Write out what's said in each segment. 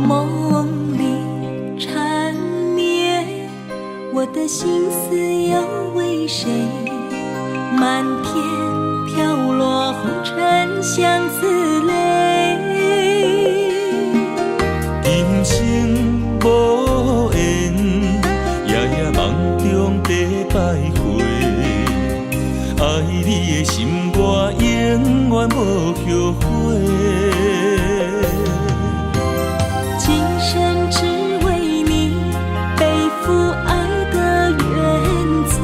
梦里缠绵，我的心思又为谁？漫天飘落红尘相思泪。人生无缘，夜夜梦中在徘徊。爱你的心，我永远无后悔。今生只为你背负爱的原罪，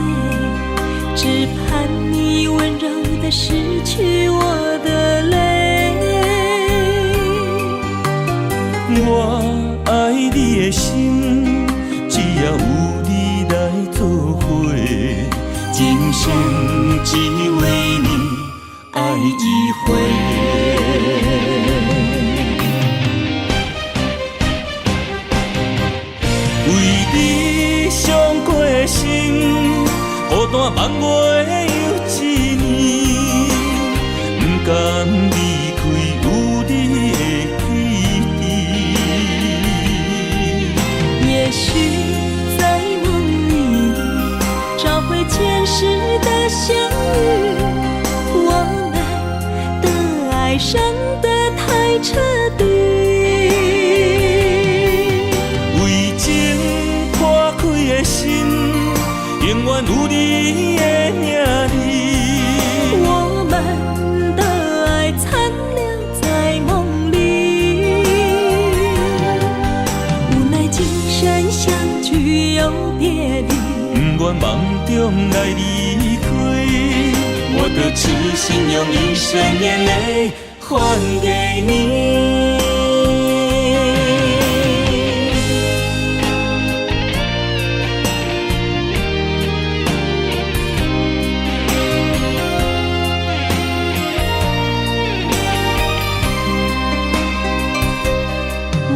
只盼你温柔地拭去我的泪。我爱你的心，只要有你来作伙，今生只为你爱一回。为你伤过心，孤单万月又一年，不甘离开有你的起点。也许在梦里找回前世的相遇，我们的爱伤得太彻底。为情破开的心，永远有你的名字。我们的爱残留在梦里，无奈今生相聚又别离，不愿梦中来离开，我的痴心用一生眼泪还给你。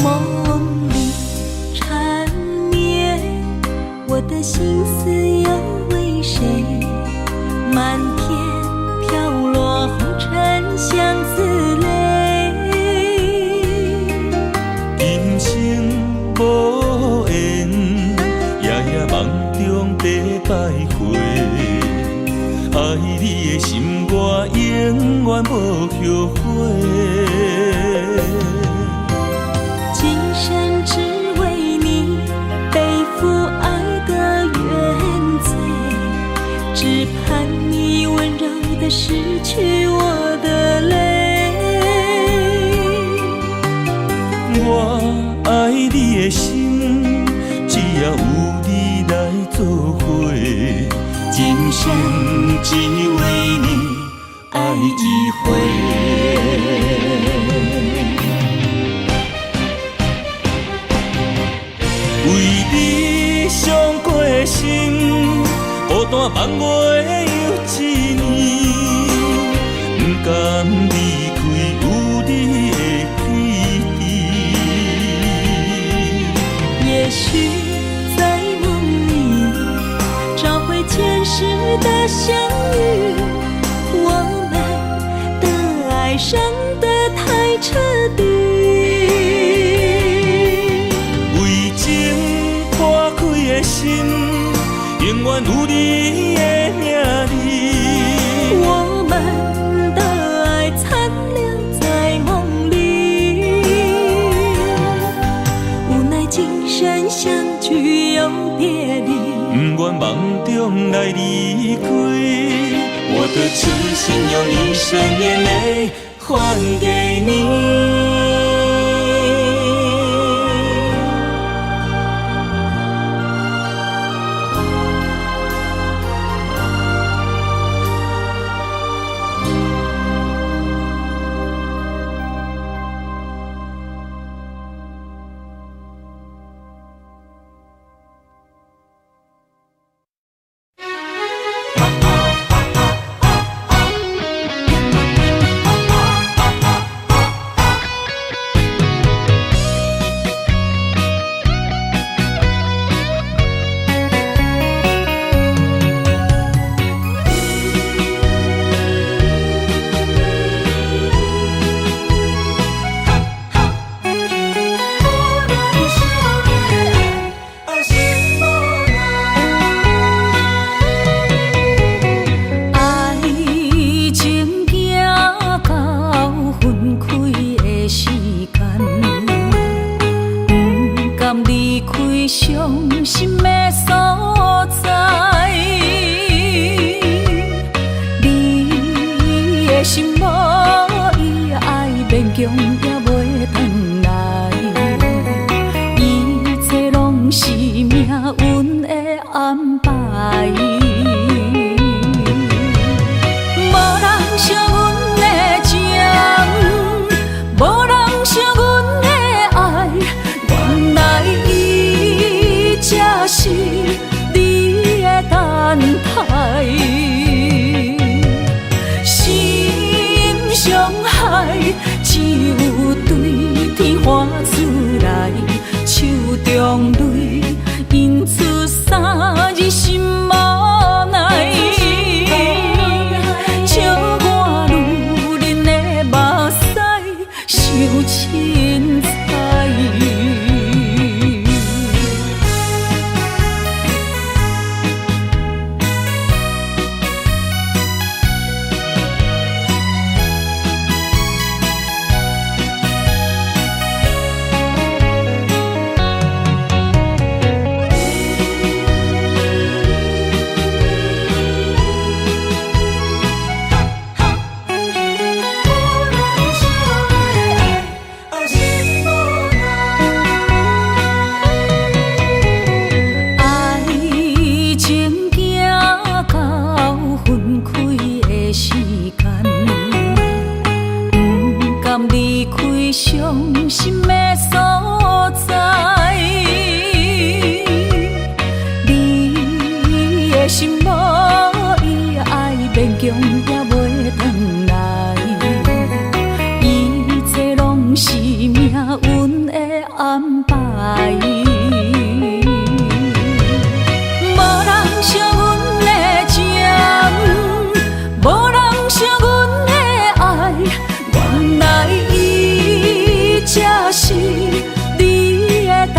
梦里缠绵，我的心思又为谁？漫天飘落红尘相思泪。人生无缘，夜夜梦中在徘徊。爱你的心，我永远无后悔。今生只为你背负爱的原罪，只盼你温柔地拭去我的泪。我爱你的心，只要有你来作伙，今生只为你爱一回。为你伤过心，孤单万月又一年，不甘离开有你的起点。也许在梦里找回前世的相遇，我们的爱伤得太彻底。为情破开的心，永远有你的名字。我们的爱残留在梦里，无奈今生相聚又别离，不愿梦中来离开，我的痴心用一生眼泪还给你。开伤心的所在，你的心无伊爱勉强也袂转来，一切拢是命运的安排。无人惜阮的情，无人惜阮的爱，原来伊才是你的等待。心伤害，只有对天喊出来，手中泪印出三字心无奈。笑我女人的目屎受凊彩。伤心的所在，你的心无伊爱勉强也袂转来，一切拢是命运的安排。无人惜阮的情，无人惜阮的爱，原来才是你的等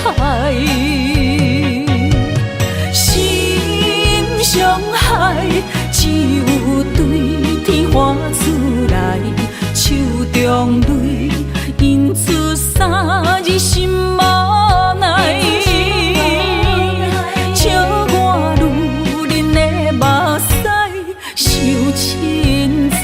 待。心伤害，只有对天喊出来，手中泪印出三字心无奈。笑我女人的目屎受凊彩。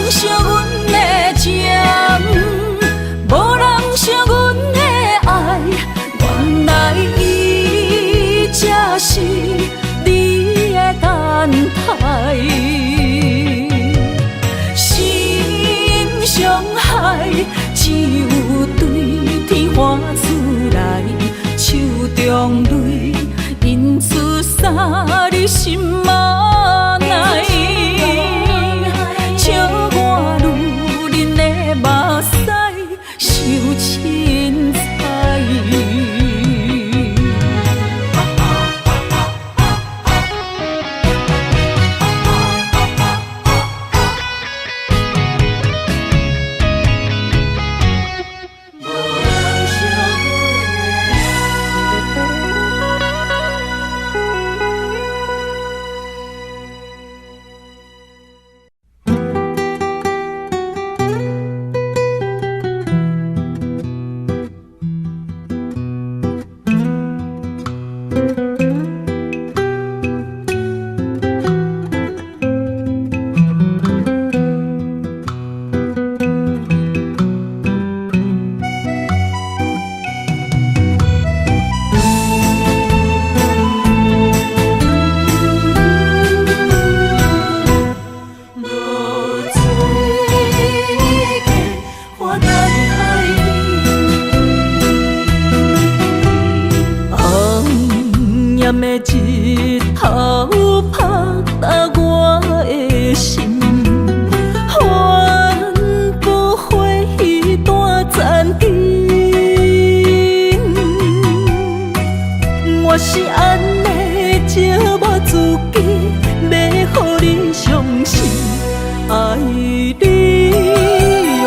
惜阮的情，无人惜阮的爱，原来伊才是你的等待。心伤害，只有对天喊出来，手中泪印出三字心无奈。笑我女人的目屎受凊彩。无人惜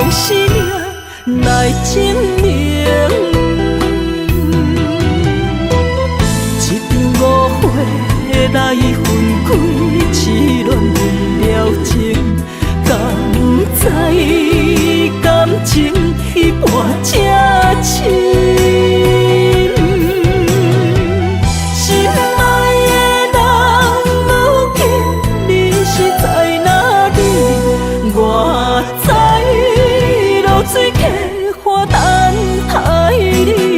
用生命来证明。一场误会来分开，痴恋为了情，敢知感情一半才深。水客花等待你。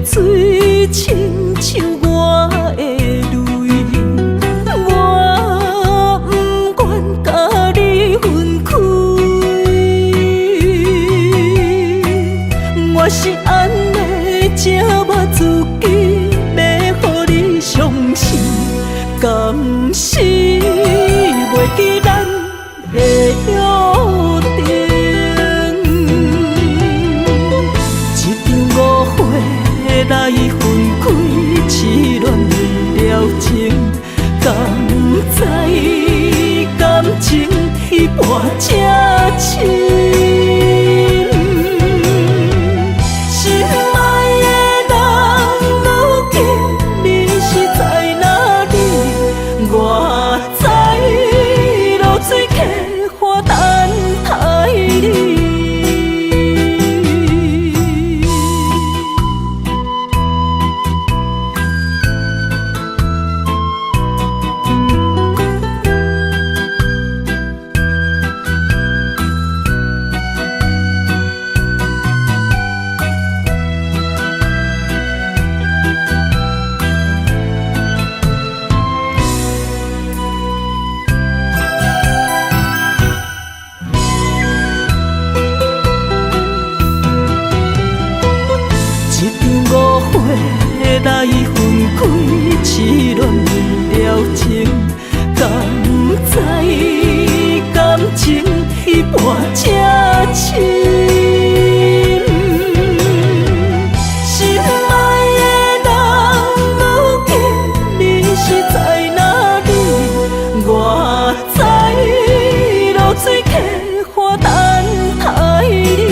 水亲像我的泪，我不愿甲你分开。我是安尼折磨自己，要予你相信，敢是袂记咱的约定。来分开，痴恋为了情，敢知感情一半才深。心爱的人，如今你是在哪里？我在流水客花等待你。来分开，痴恋为了情，敢知感情一半才深。心爱的人，如今你是在哪里？我在流水客花等待你。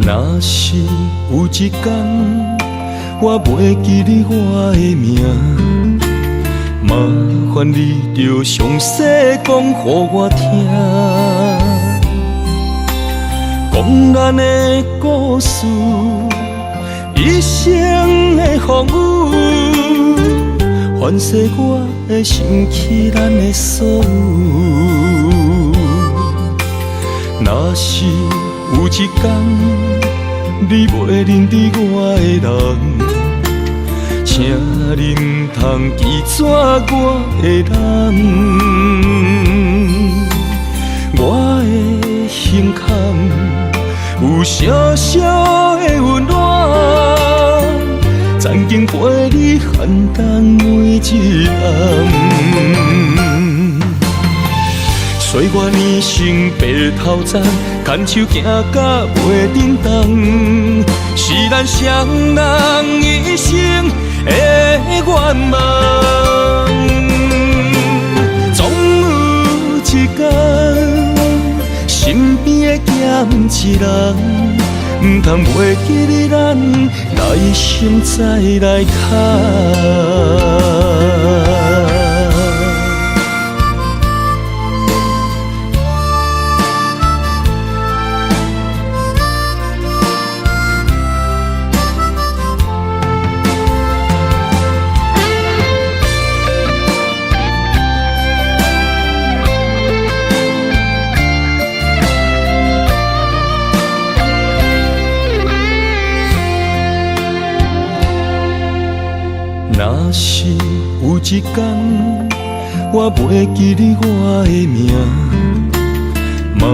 若是有一天我袂记你我的名，麻烦你着详细讲予我听，讲咱的故事，一生的风雨，反噬我会想起咱的所有。若是有一天你袂认得我的人，请恁通记住我的人。我的心坎有小小的温暖，曾经陪你寒冬每一暗。岁月年成白头鬃，牵手行到袂振动，是咱双人一生的愿望。总有一天，身边的咸一人，唔通袂记你咱来生再来牵。若是有一天我袂记你我的名，麻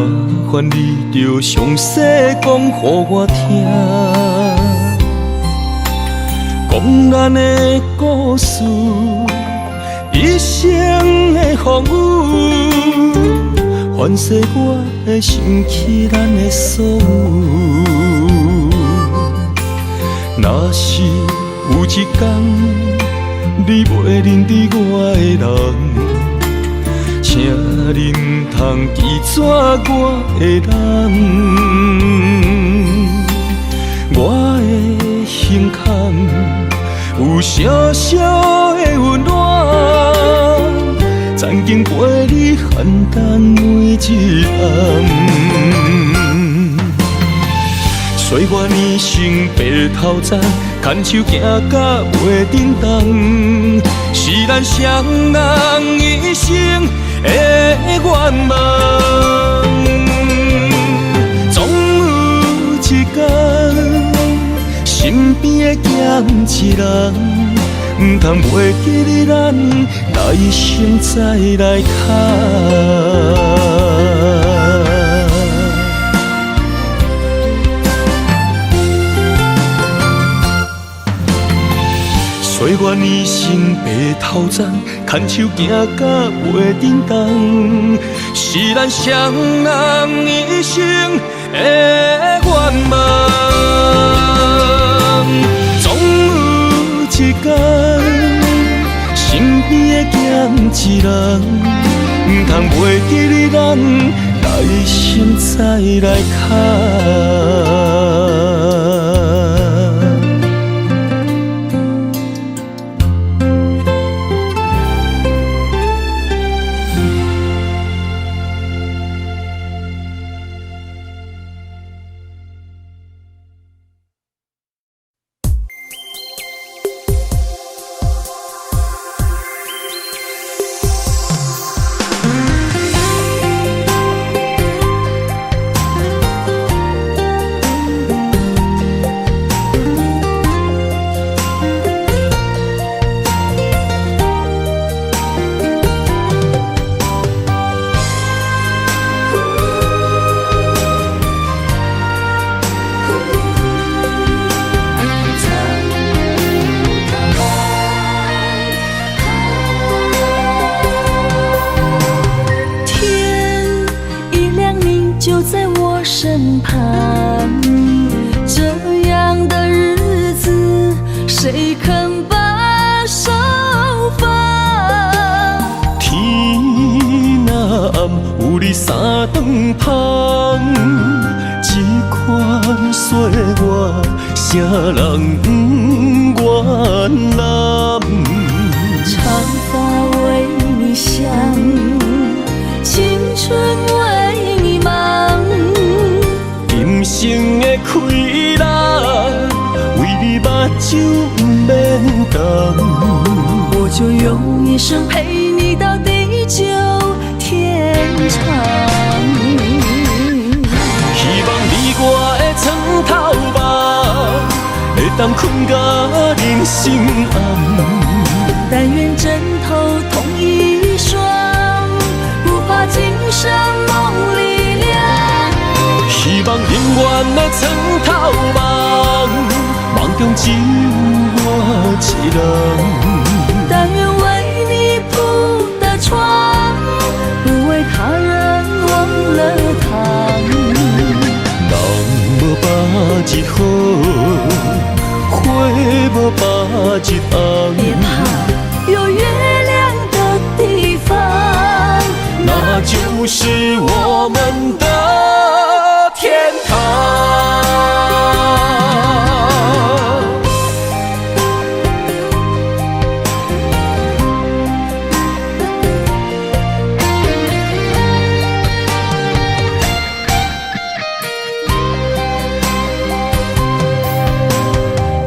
烦你着详细讲予我听，讲咱的故事，一生的风雨，反噬我的想起咱的所有。若是有一天你袂认得我的人，请你唔通记住我的人。我的心坎有小小的温暖，曾经陪你寒冬每一暗。岁月年成白头鬃，牵手行到袂振动，是咱双人一生的愿望。总有一天，身边的咸一人，唔通袂记你咱来生再来牵。岁月年成白头鬃，牵手行到袂振动，是咱双人一生的愿望。总有一天，身边的咸一人，唔通袂记你咱来生再来牵。身旁，这样的日子谁肯把手放？天若暗，有你三顿香，这款岁月，啥人不愿揽？长发为你香，青春为你忙。今生的快乐，为你目睭不免干。我就用一生陪你到地久天长。希望你我的床头梦，会当困到人生暗。但愿枕头同一双，不怕今生梦里凉。希望永远的床头梦，梦中只有我一人。但愿为你铺的床，不为他人无把一红。别怕，有月亮的地方，那就是我们的天堂。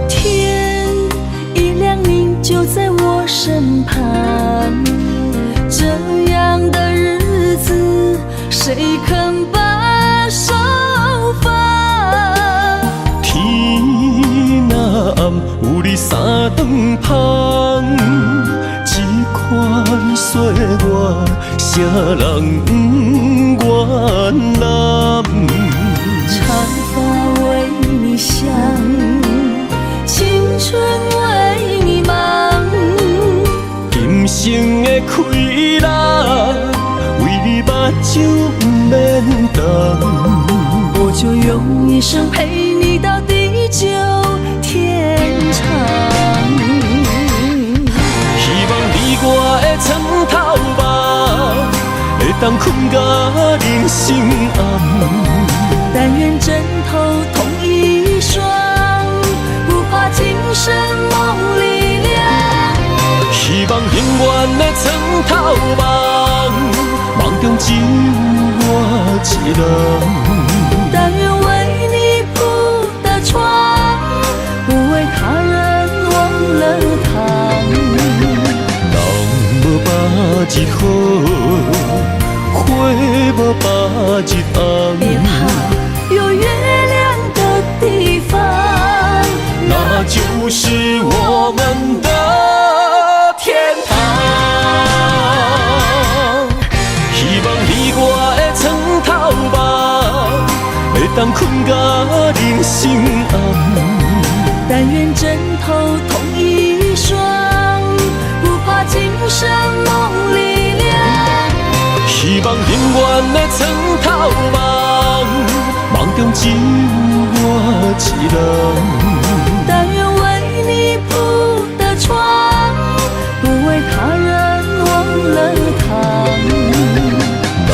天一亮，你就在我身旁，这样的日子谁肯把手放？天若暗，有你三顿香，这款岁月，谁人不愿揽？长发为你香，青春为你忙，今生的快乐，为你目睭不免动。我就用一生陪你到地久天长。希望你我的床头梦，会当困到人生暗。但愿枕头同一双，不怕今生梦里凉。希望永远的床头梦，梦中只有我一人。但愿为你铺的床，不为他人忘了躺。人无把日好，花无把日红。别怕，有月亮的地方，那就是我们的天堂。希望你我的床头梦，会当困到人生暗。但愿枕头同一双，不怕今生梦里凉。希望永远的床头梦，梦中只有我一人。但愿为你铺的床，不为他人忘了躺。人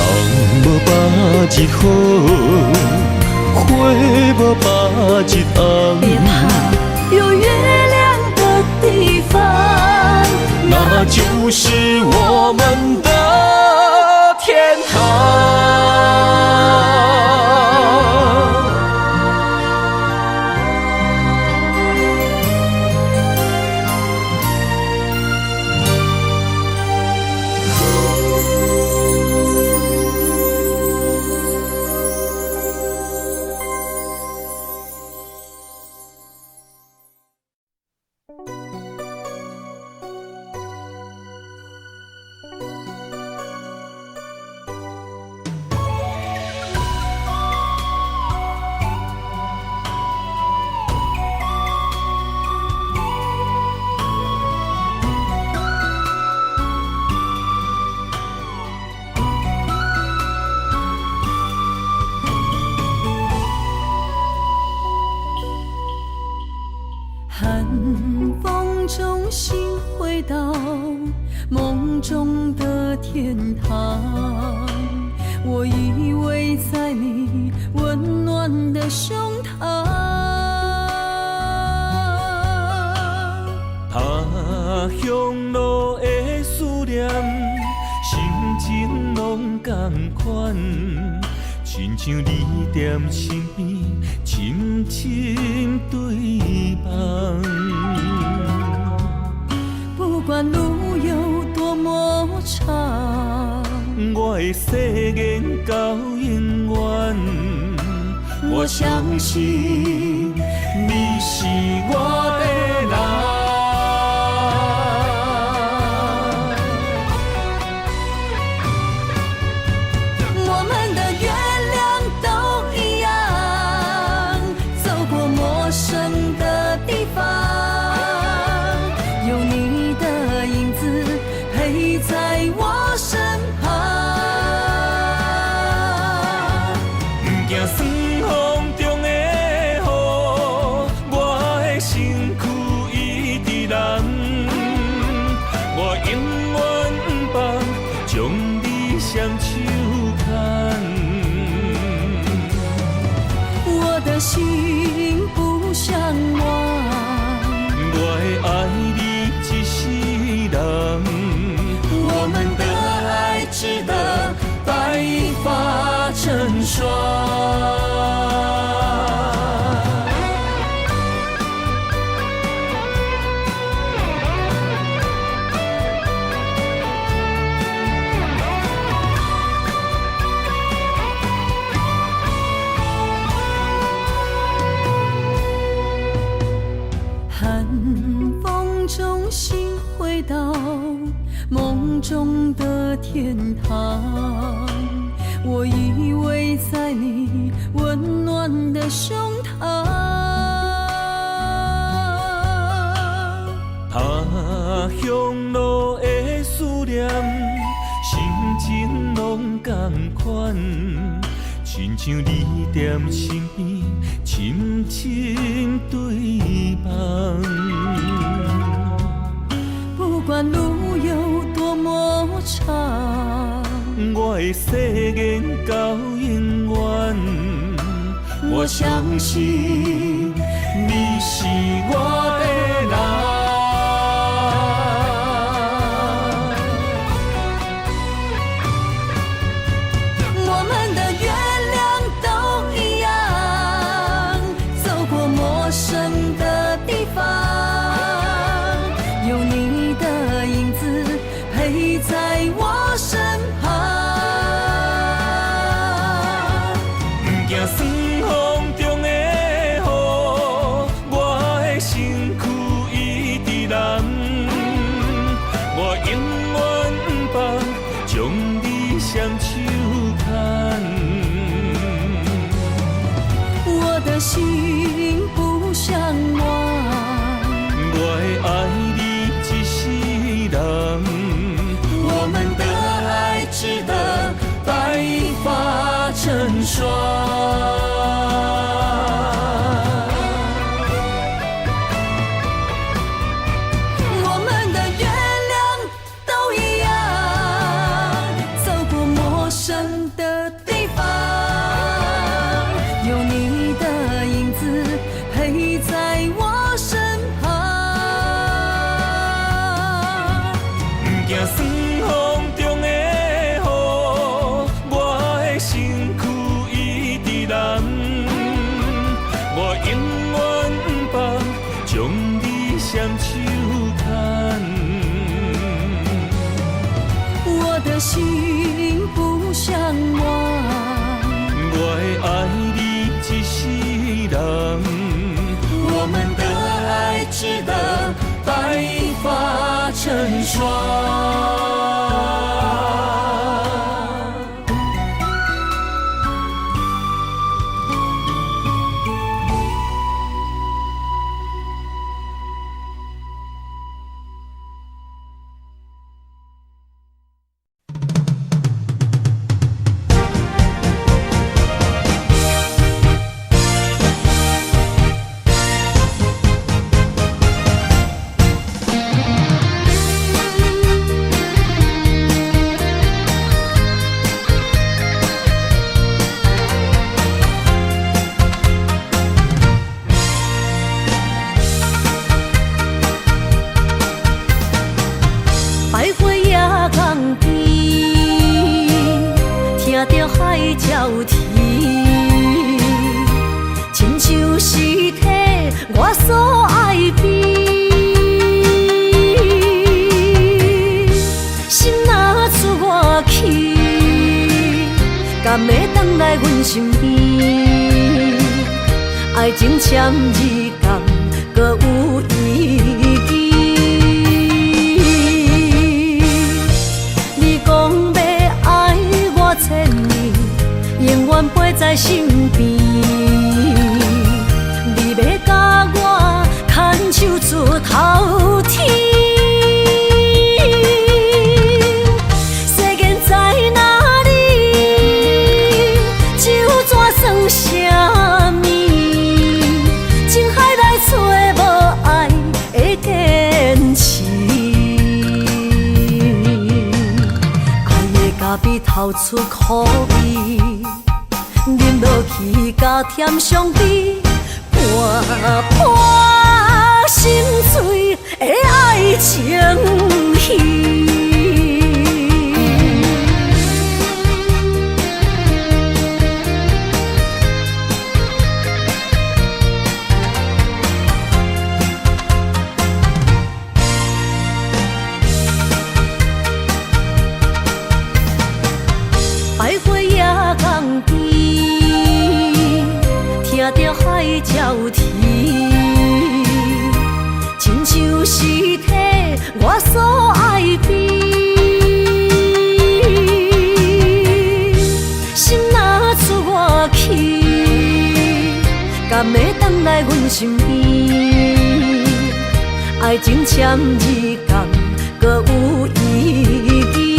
无把日好，花无把日红。别怕，有月亮的地方，那就是我们的天堂。寒风中心回到梦中的天堂，我依偎在你温暖的胸膛。他乡路的思念，心情拢同款，亲像你踮身边，深深对望。不管路有多么长，我的誓言到永远，我相信你是我的人。我们的月亮都一样，走过陌生的地方，有你的影子陪在我身旁。不惊霜风中的雨，我的身躯的心不想忘，我会爱你一世人，我们的爱值得白发成双。寒风中心回到梦中的天堂，我依偎在你温暖的胸膛。他乡路的思念，心情拢同款，亲像你踮身边，深深对望。不管路有多么长，我会誓言到永远。我相信你是我的人。我们的月亮都一样，走过陌生的地方，有你的影子陪在我身旁。不惊霜风中的雨，我的身躯一直蓝。我永远不放，将你双手牵。我的心不想忘，我会爱你一世人，我们的爱值得白发成双。我们的月亮都一样，走过陌生的地方，有你的影子陪在我身旁。不惊霜风中的雨，我的身躯一直蓝。我永远不放，将你双手牵。我的心不想忘，我会爱你一世人，我们的爱值得白发成双。百花夜港边，听着海鸟啼，亲像是体我所爱边。心若出我去，敢会回来阮身边？爱情签字间，搁有意义。千年永远陪在身边，你要甲我牵手出头天。世间在哪里，就怎算啥物？情海内找无爱的坚持。比透出苦味，忍落去加添伤悲，伴伴心碎的爱情戏。徘徊夜港边，听着海鸟啼，亲像是替我所爱悲。心若出我去，敢会回来阮身边？爱情签字讲，搁有意义。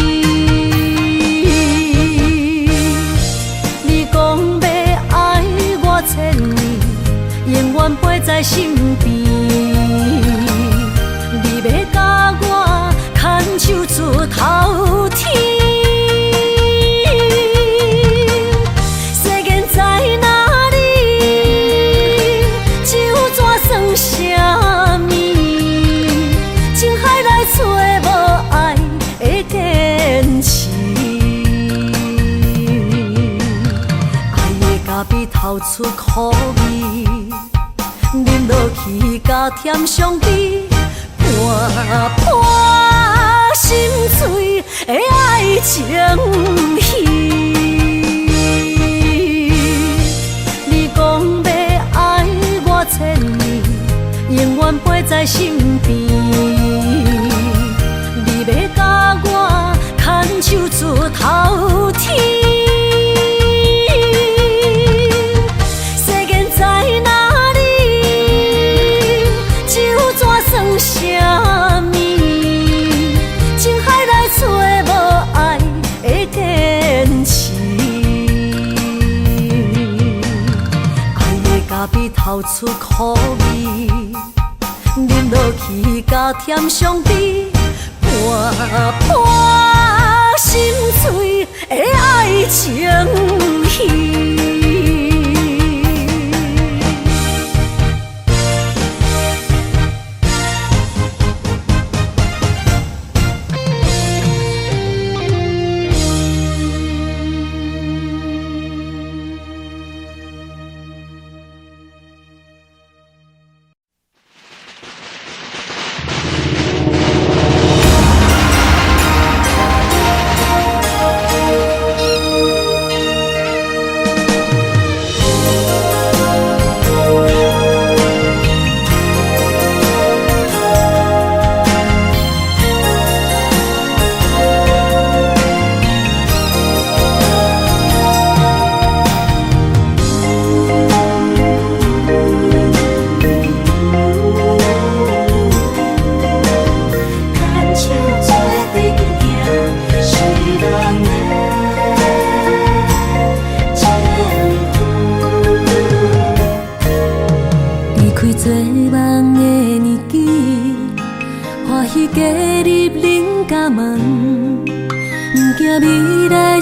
永远陪在身边，你要甲我牵手出头天。世间在哪里？就怎算啥物？情海来找无爱的坚持，爱的咖啡透出苦味。饮落去加添伤悲，伴伴心碎的爱情戏。你讲要爱我千年，永远陪在身边。你要甲我牵手出头天。啥物？情海来找无爱的坚持，爱的咖啡透出苦味，饮落去加添伤悲，伴伴心碎的爱情戏。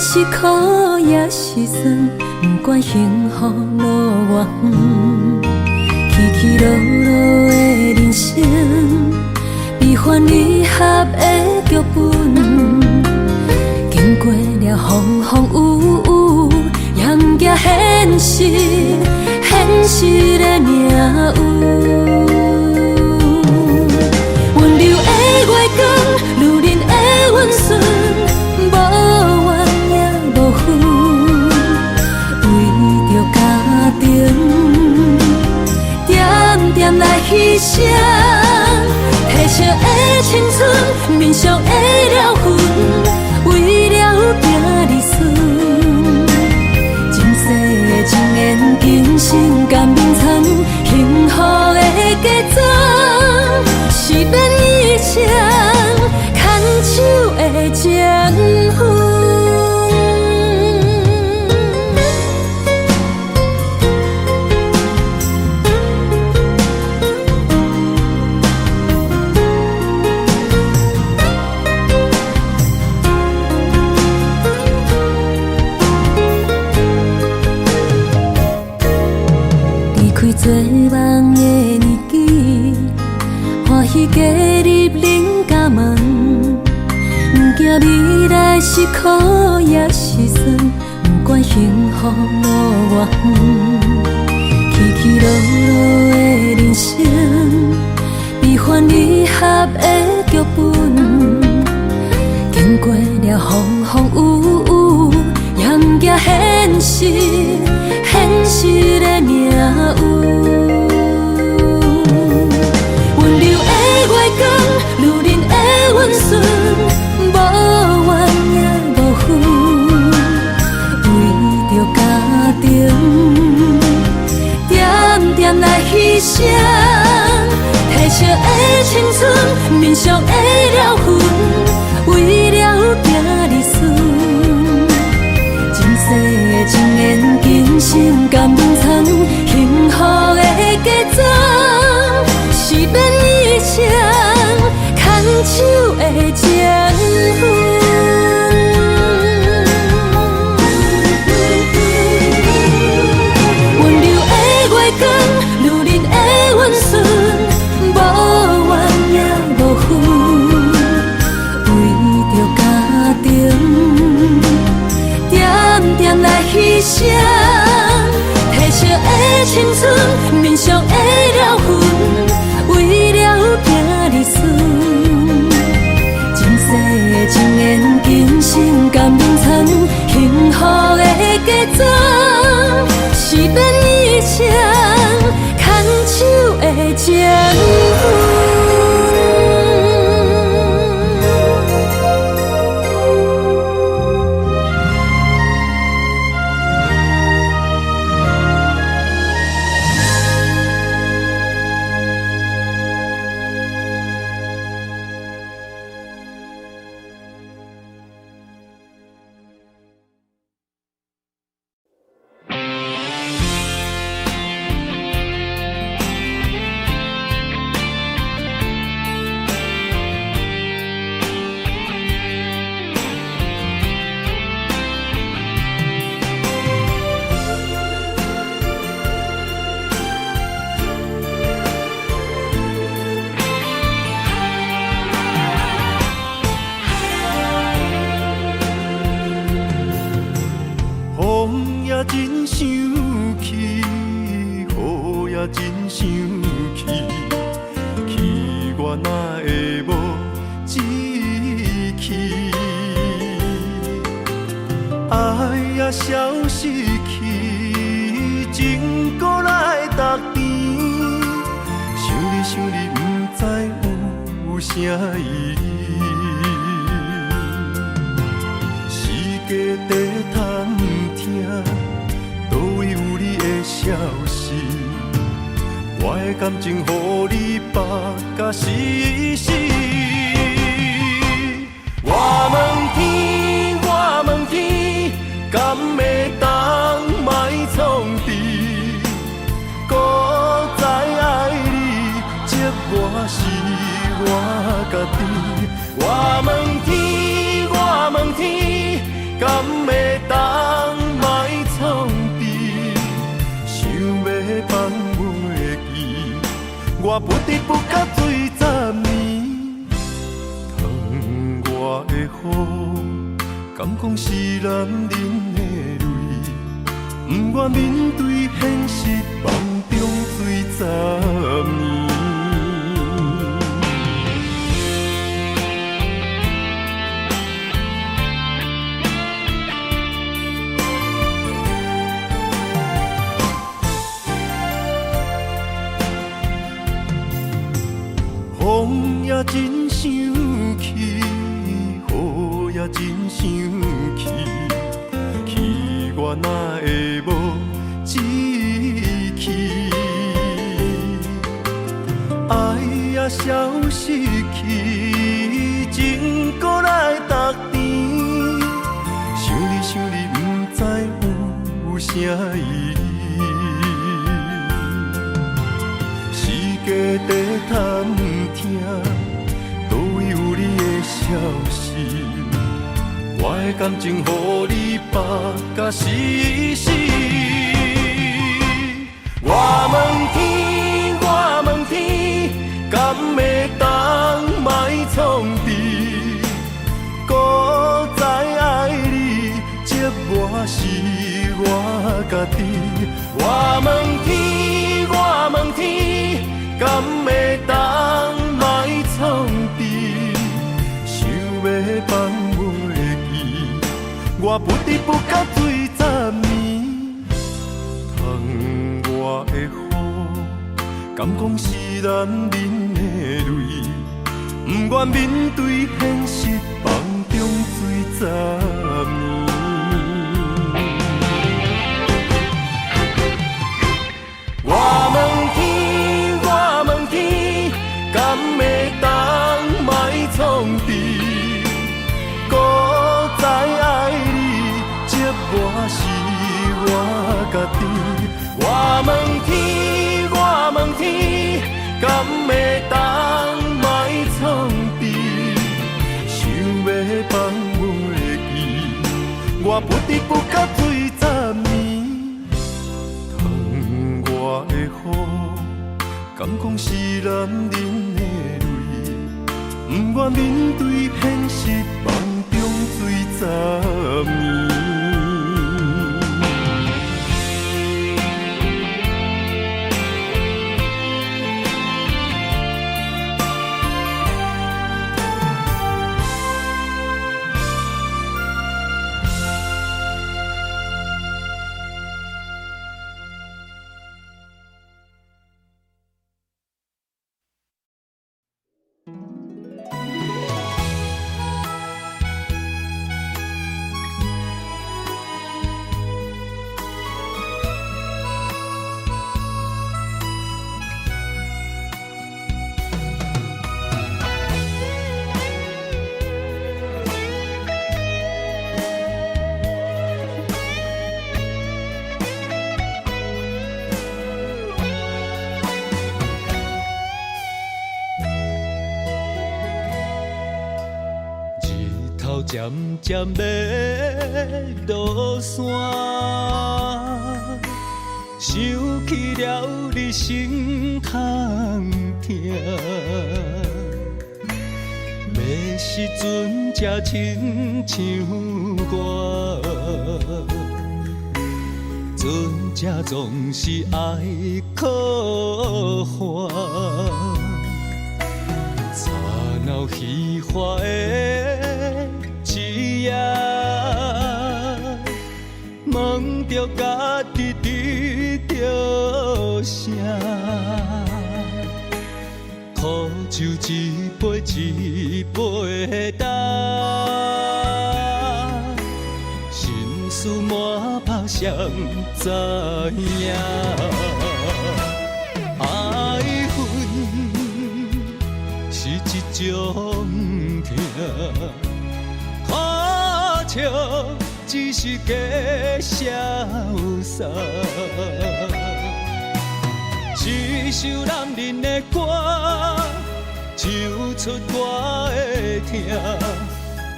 是苦也是酸，不管幸福路偌远，起起落落的人生，悲欢离合的剧本，经过了风风雨雨，也不惊现实，现实的命运。温柔的月光，女人的温顺。点来牺牲，褪色的青春，面上的了痕，为了行日顺。前世的情缘，今生甘眠藏，幸福的假装，是变以前牵手的情分。开做梦的年纪，欢喜加入恁家门，不惊未来是苦也是酸，不管幸福路偌远，起起落落的人生，悲欢离合的剧本，经过了风风雨雨，也不惊现实，现实的命运。温柔的月光，如恁的温顺，无怨也无恨，为着家庭，点点来牺牲。褪色的青春，面上的了痕，为了行日顺。前世情缘，今生甘愿藏，幸福的家庄，是免一生牵手的情分。温柔的月光，如恁的温顺，无怨也无恨，为着家庭，点点来牺牲。褪色的青春，面上的了痕，为了行日顺。前世情缘，今生甘愿藏，幸福的家庄，是免一生牵手的情分。真生气，雨也真生气，气我哪会无志气？爱也消失去，情搁来逐甜。想你，不知有啥意义。世界在探听。倒位有你的消息，我的感情予你绑甲死死。我问天，敢会当莫创治？搁再爱你，责我是我家己。我问天，敢会当莫创治？想要放袂记，我不得不甲水10年。窗外的雨，敢讲是男人的泪，不愿面对现实，梦中水10年。风也真生气，雨也真生气，气我哪会无志气？爱也消失去，情搁来逐甜。想你，不知有啥意义。世界在探听，倒位有你的消息，我的感情予你绑甲死死。我问天，我问天，敢会当莫创治？搁再爱你，这我是我家己。我问天，我问天，敢会当莫创治？想要放袂记，我不得不甲水10年。窗外的雨，敢讲是男人的泪？不愿面对现实，放中水10年。我问天，我问天，敢会当莫创治？搁再爱你，这我是我家己。我问天，我问天，敢会当莫创治？想要放袂记，我不得不甲水10年。窗外的雨，敢讲是男人的泪？不愿面对现实，放中水10年。渐渐要落山，想起了你心痛痛。要时阵才亲像我，阵才总是爱可还。吵闹虚华的一夜，问着家己伫着啥？苦酒一杯一杯干，心事满腹谁知影？爱恨是一种痛。看笑只是假潇洒，一首男人的歌，唱出我的痛，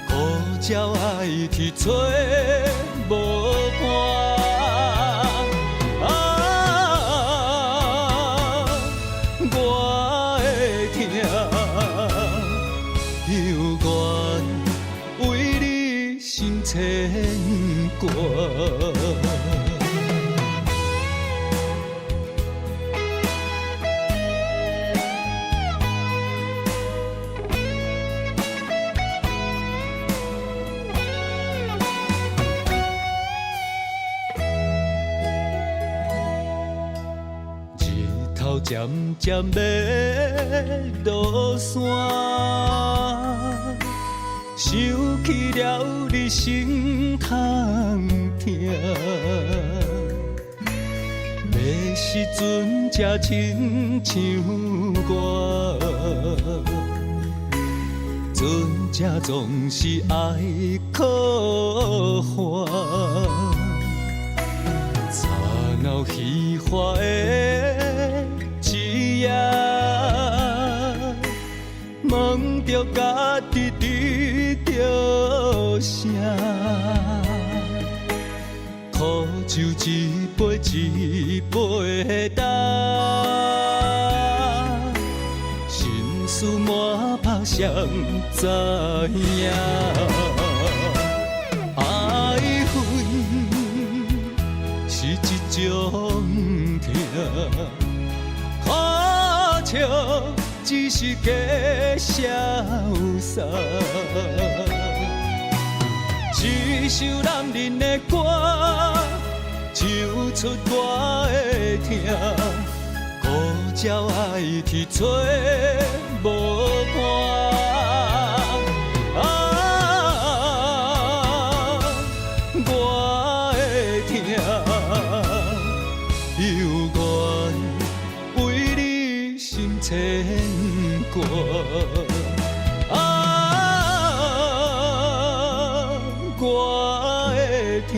孤鸟爱去找无伴。我的痛犹原为你心牵挂。渐渐要落山，想起了你心痛痛。要时阵才亲像我，阵才总是爱可还。吵闹虚华的一夜，问着家己伫着啥？苦就一杯一杯干，心事满腹谁知影？爱恨是一种痛，苦笑只是假潇洒。一首男人的歌，唱出我的痛，孤鸟爱去找无伴。我的痛犹原为你心牵挂。我的痛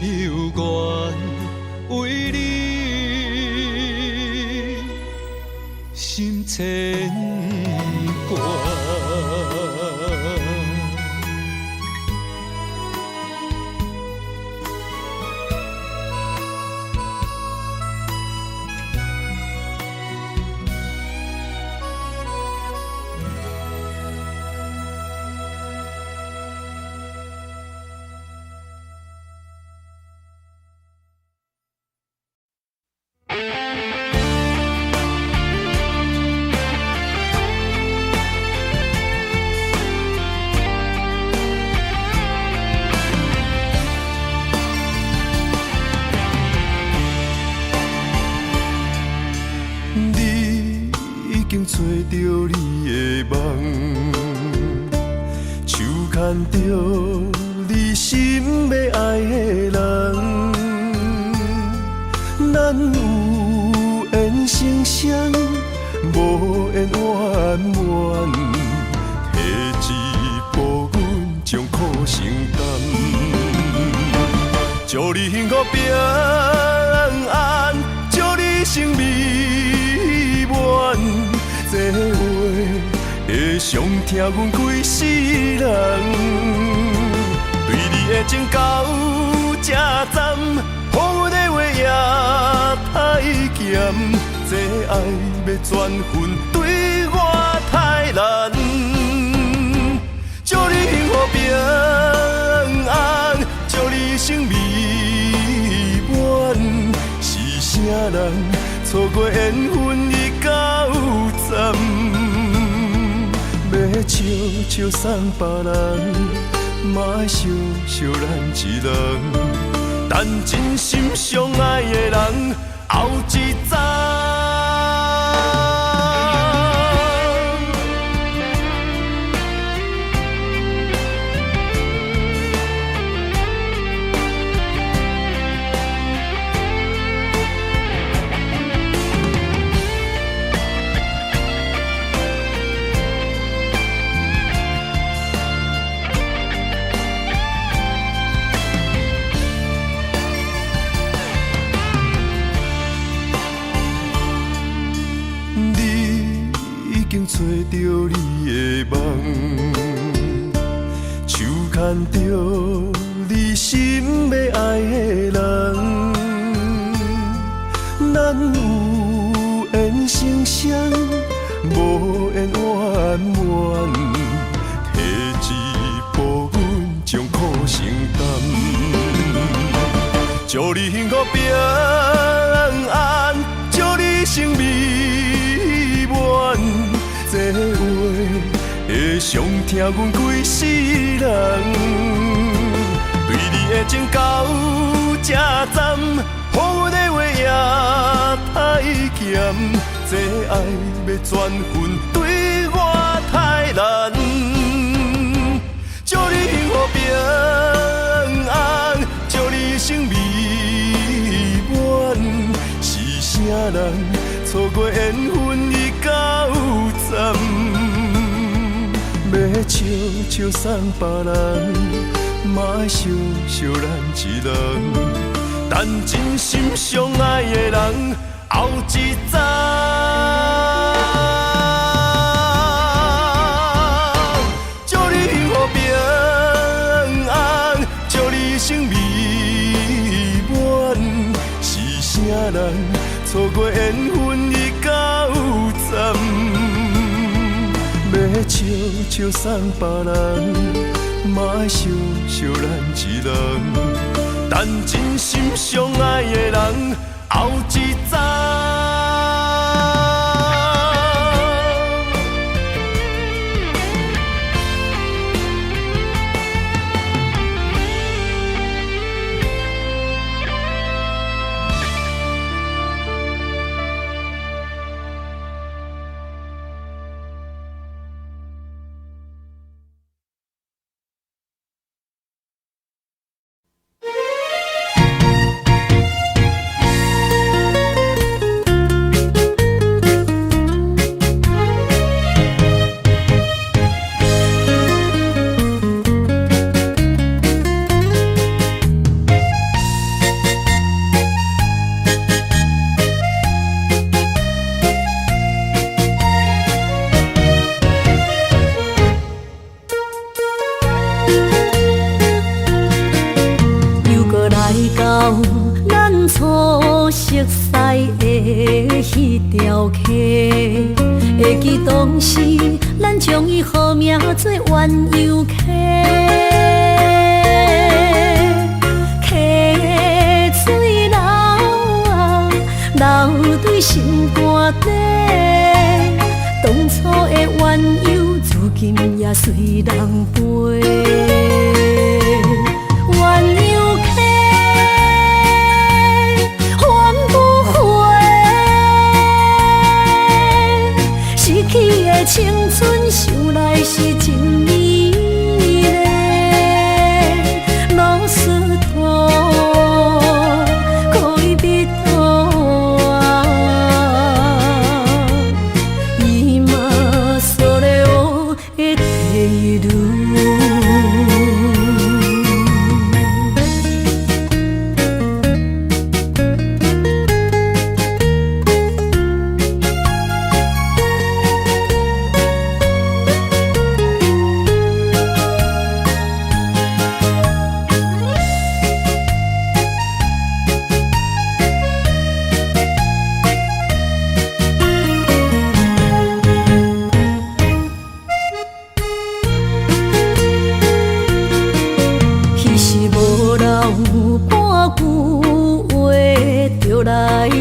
犹原为你心牵挂。找着你的梦，手牵着你心要爱的人，咱有缘成双，无缘怨怨，提一步阮将苦承担，祝你幸福平安，祝你生美满。这话会伤疼阮规世人，对你的情到这站，好阮的话也太咸，这爱要转分对我太难。祝你幸福平安，祝你生美满，是啥人错过缘分已到站，要笑笑送别人，嘛爱惜惜咱一人，等真心相爱的人后一站。找着你的梦，手牵着你心要爱的人，咱有缘成双，无缘怨怨，提一步阮将苦承担，祝你幸福平安，祝你生美满。这话会伤疼阮规世人，对你的情到这站，好阮的话也太咸，这爱要转分对我太难。祝你幸福平安，祝你生美满，是啥人错过缘分已到站，要笑笑送别人，嘛爱惜惜咱一人，等真心相爱的人后一站。祝你幸福平安，祝你生美错过缘分已到站，要笑笑送别人，嘛爱惜惜咱一人。等真心相爱的人后一站。迄条溪，会记当时咱将伊号名做鸳鸯溪。溪水流啊，流对心肝底。当初的鸳鸯，如今也随人飞。鸳鸯溪。去的青春想来是真美丽，老师徒可以比途啊，伊嘛所了的地路。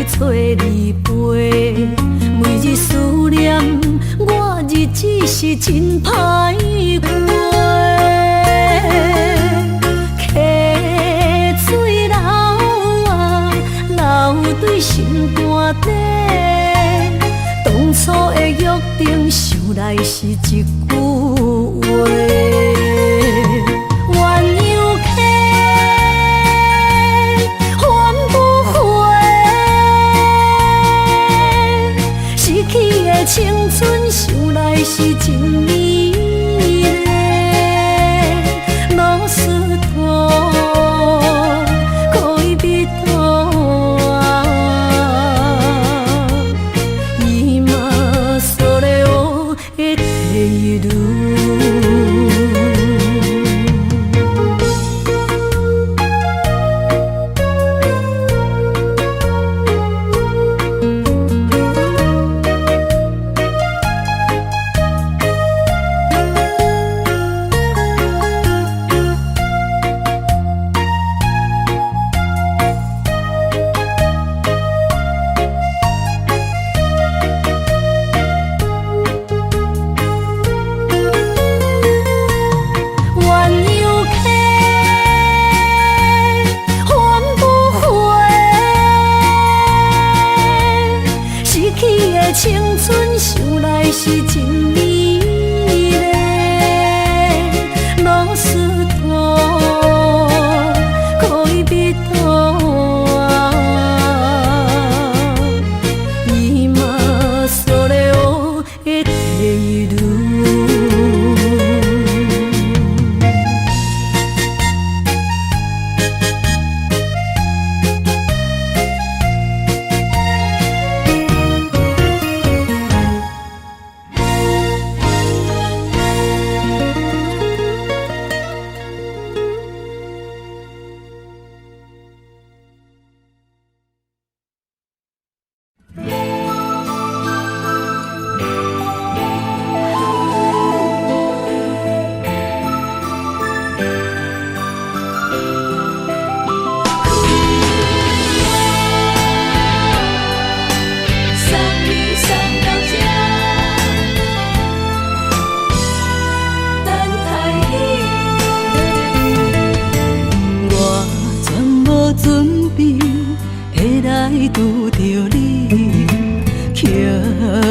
找你陪，每日思念，我日子是真歹过。溪水流啊，流对心肝底。当初的约定，想来是一句话。青春想来是真美丽，老师徒可以比途啊，伊嘛所了的地路。青春想来是真美丽，老师徒可以比途啊，伊嘛所了的地路。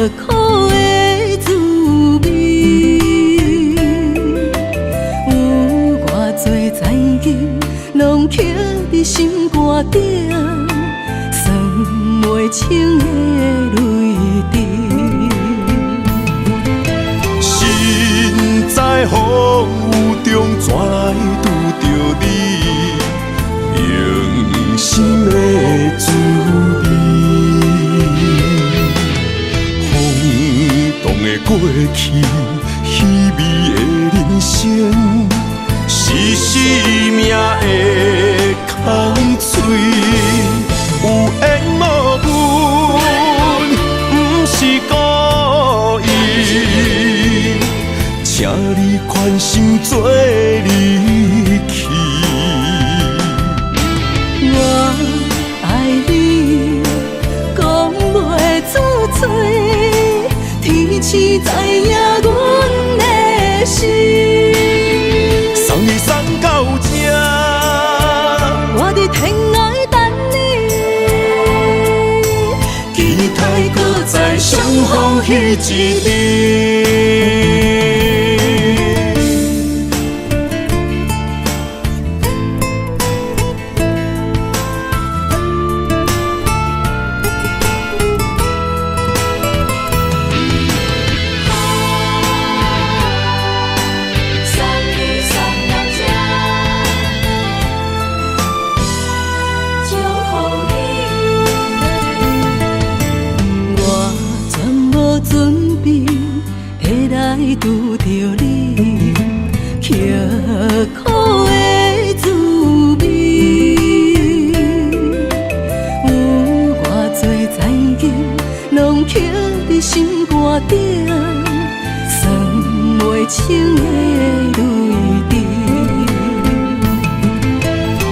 苦的滋味。有偌多灾情，拢刻伫心肝顶，算袂清的泪滴。身在风雨中，怎来拄着你用心的滋味？风动的过去，稀微的人生，是生命的空嘴，有缘无分，不是故意，请你宽心做离去。我爱你，讲袂出嘴，天赐知影阮的心。送你送到这，我伫天涯等你，期待搁再相逢彼一日。拄着你，刻苦的滋味。有偌多灾情，拢刻伫心肝顶，算袂清的泪滴。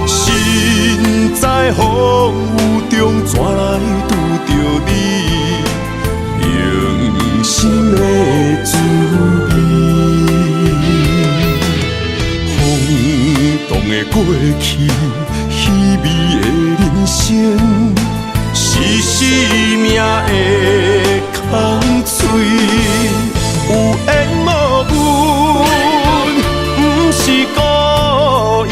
身在风雨中，怎来拄着你用心的滋味？风动的过去，稀微的人生，是生命的空嘴，有缘无分，不是故意，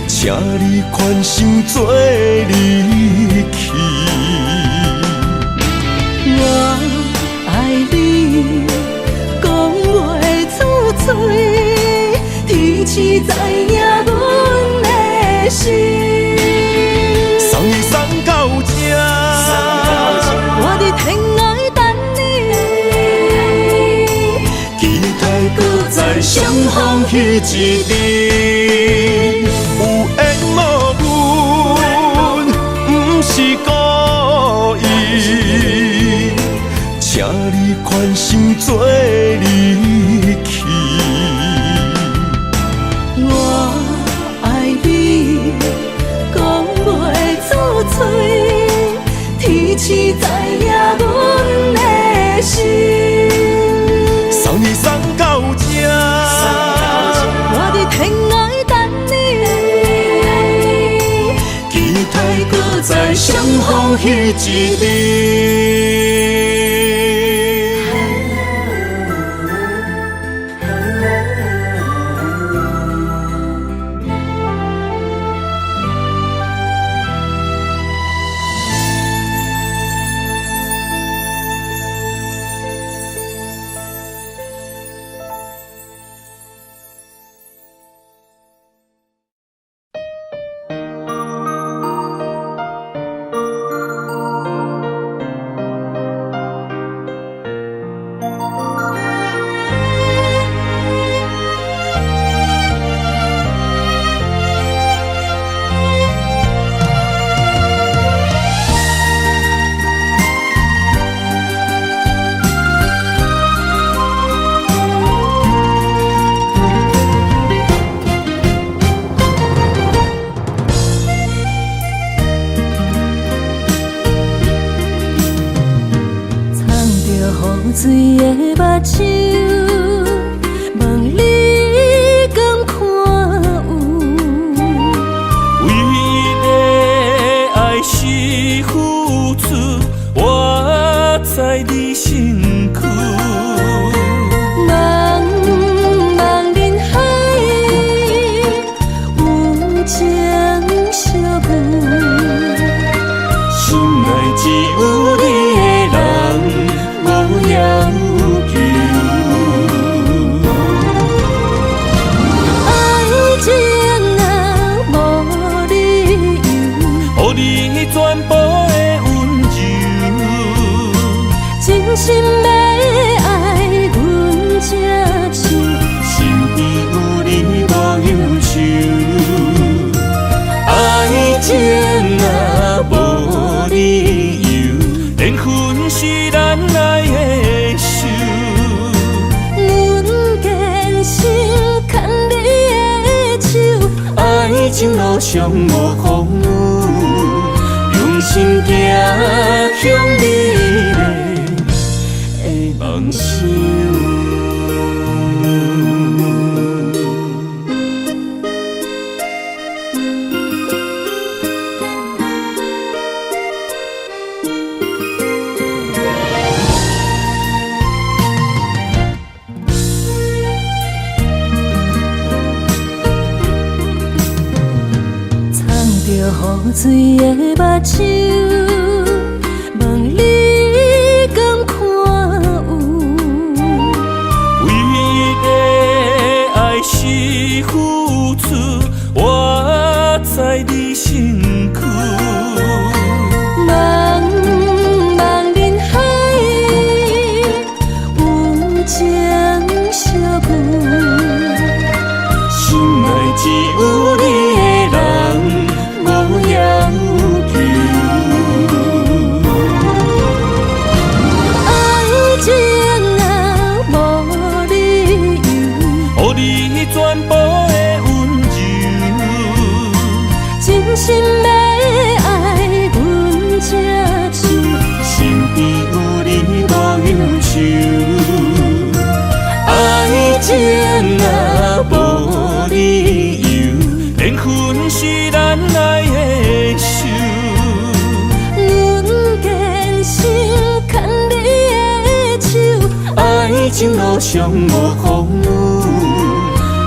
请你宽心做离去。我爱你，讲袂出嘴，天赐知影阮的心。送你送到这，我伫天涯等你，期待搁再相逢彼一日。有缘无分，不是故意，请你宽心做离去。我爱你，讲袂出嘴，天赐知影阮的心。送你送到这，我伫天涯等你，期待搁再相逢彼一日。水的目睭，望你敢看有。为你的爱是付出，我在你身躯。茫茫人海，有情相伴。心内只有你的人，无要求。爱情啊，无理由，予你全部的温柔，真心要爱阮才手，身边有你无忧愁。爱情啊，无理由，缘分是咱来的手。阮坚守牵你的手，爱情路上无风雨，用心行向美丽的梦想。雨水的目睭，问你敢看有？唯一的爱是付出，我在你身躯。茫茫人海，有情相伴。心内只有你的人，无要求。爱情啊，无理由，予你全部的温柔，真心要爱阮才手，身边有你无忧愁。爱情啊，无理由，缘分是咱来的手。阮坚守牵你的手，爱情路上无风雨，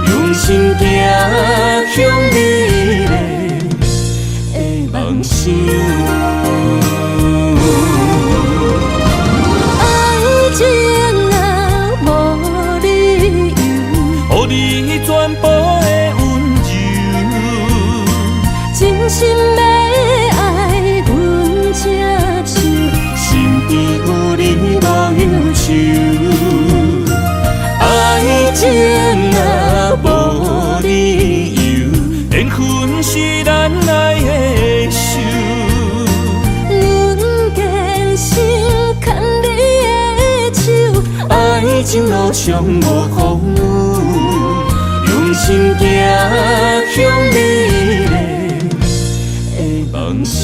用心行向美丽的梦想。爱情啊，无理由，予你全部的温柔，真心要爱阮才手，身边有你无忧愁。爱情啊，无理由，缘分是咱来的手。阮坚守牵你的手，爱情路上无风雨，用心行向美丽的梦想。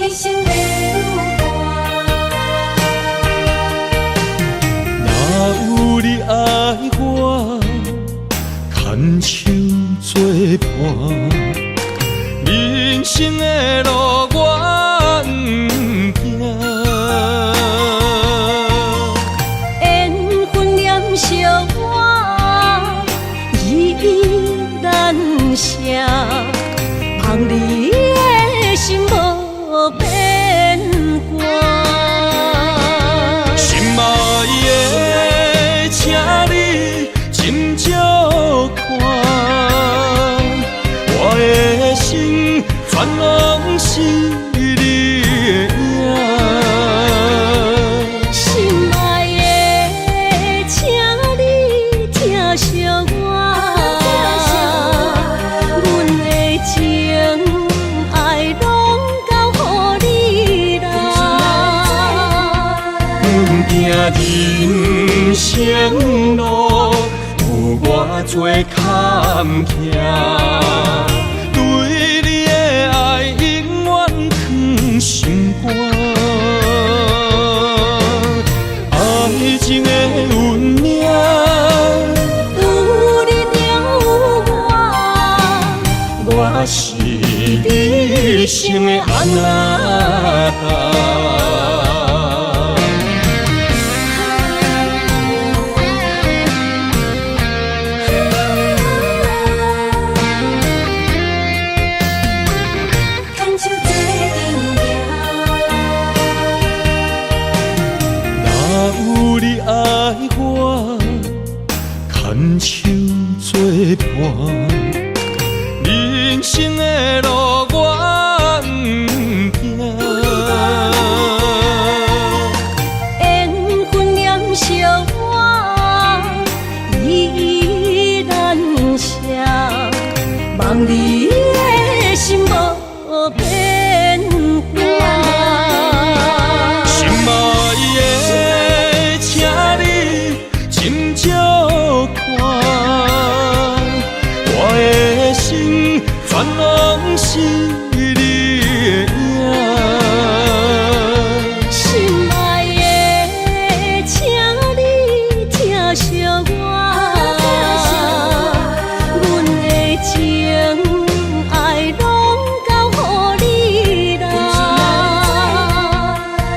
一生的有若有你爱我，牵手作伴，人生的路我不惊。缘分念相我，依依难舍，望你的心无变卦。心爱的，请你斟酌看，我的心生路有偌多坎坷，对你的爱永远藏心肝。爱情的运命，有你就有我是你生的安那达。牵手作伴，人生的路我不行。缘分念惜我依然写，望你的心无变化。心爱的，请你斟酌看，我的心全拢是你的影。心爱的，请你疼惜我，阮的情爱拢交予你啦。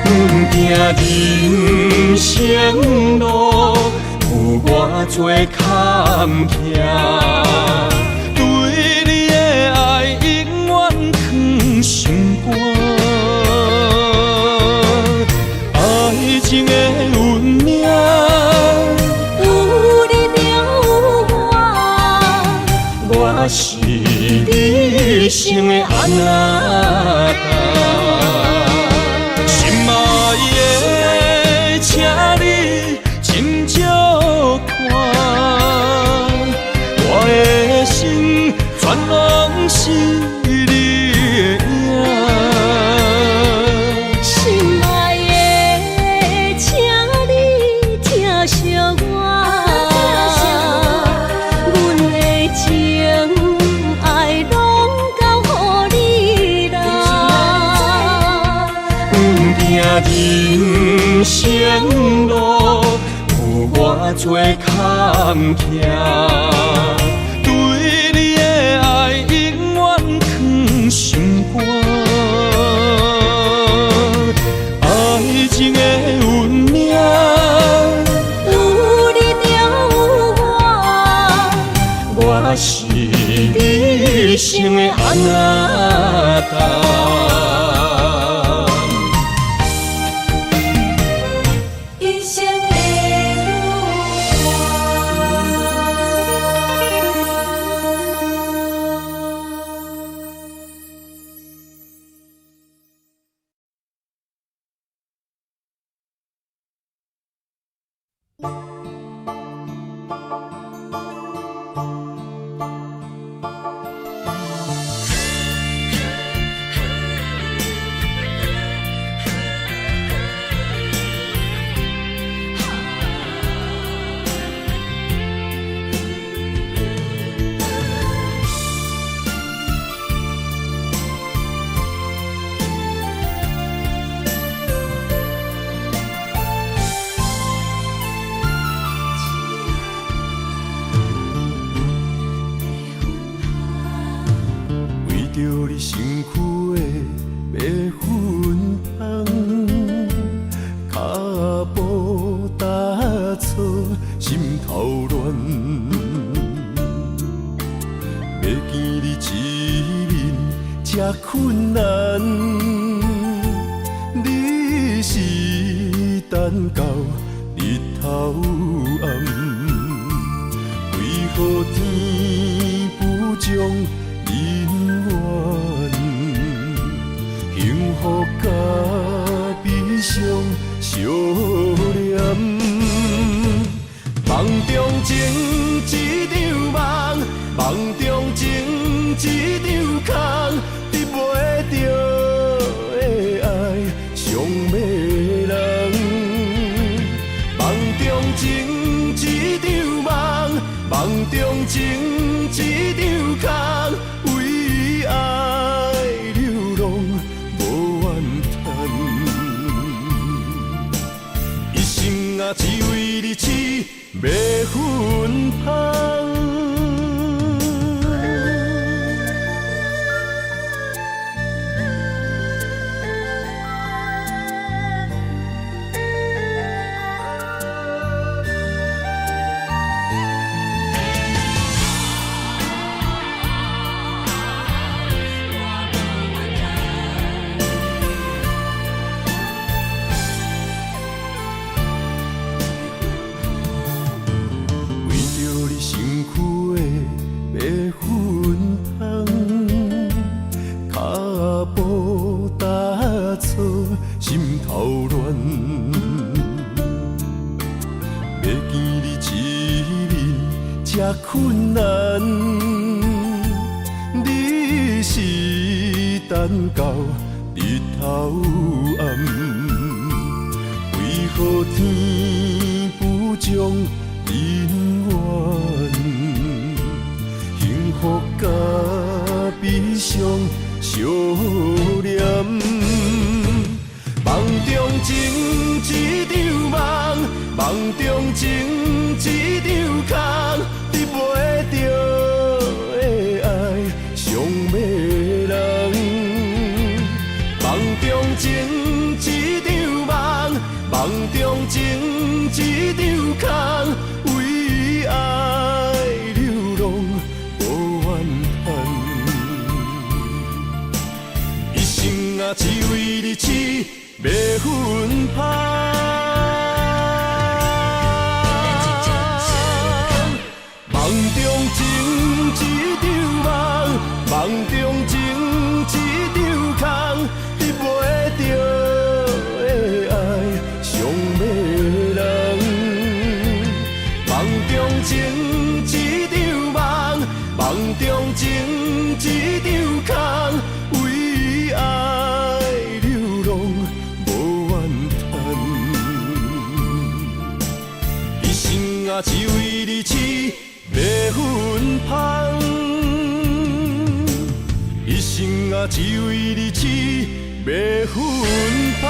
阮行人生路有偌多坎坷，对你的爱永远藏心肝。爱情的运命，有你就有我是你生的安那达。心爱的，请你斟酌看，我的心全拢是你的影。心爱的，请你疼惜我，阮的情爱拢交予你啦。阮行人生路有偌多坎坷，对你的爱永远藏心肝。爱情的运命，有你就有我是你生的安那达。一生的路着你身躯的白粉红，脚步踏错，心头乱。要见你一面这困难，你是等到日头暗，为何天不将？人缘，幸福甲悲伤相连，梦中情一场梦，梦中情一场空，得袂着的爱上迷人，梦中情。困难，你是等到日头暗，为何天不将人怨？幸福甲悲伤相连，梦中情一场梦，梦中情一场空，你袂着的爱上迷人。梦中情一场梦，梦中情一场空，为爱流浪无怨叹。一生啊，只为你痴，袂分芳。梦中情一场梦，梦中情一场空，你袂着的爱上迷人。梦中情一场梦，梦中情一场空，为爱流浪无怨叹。一生啊，只为你痴，袂分芳。一生啊，只为你痴，袂分芳。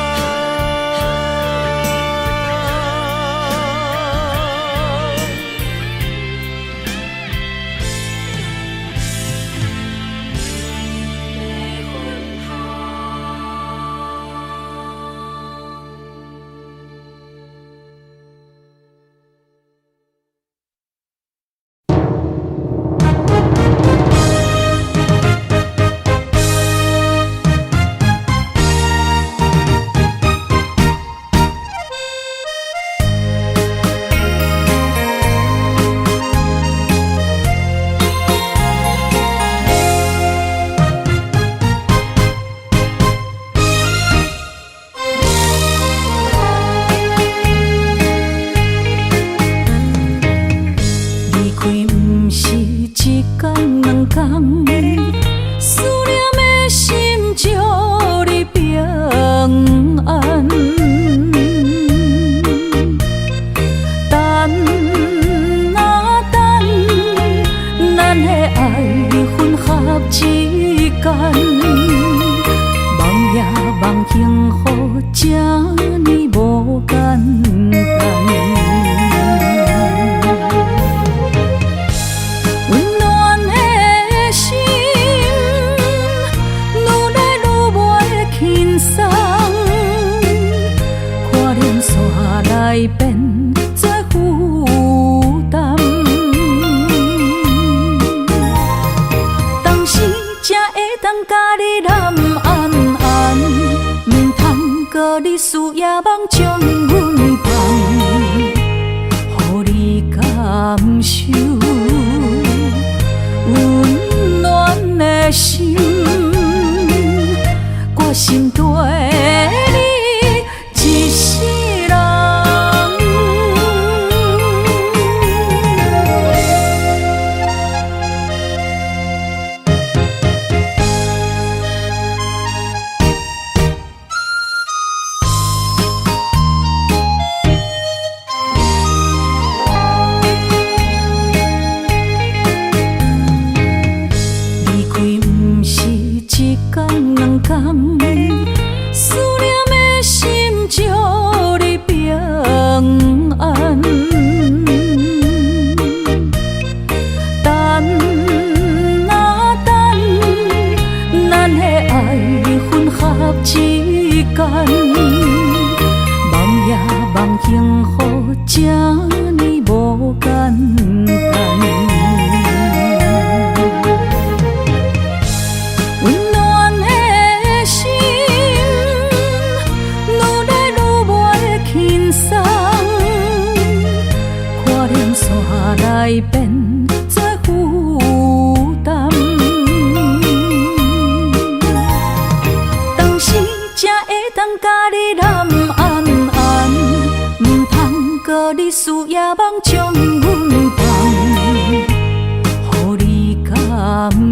你输也梦将阮放。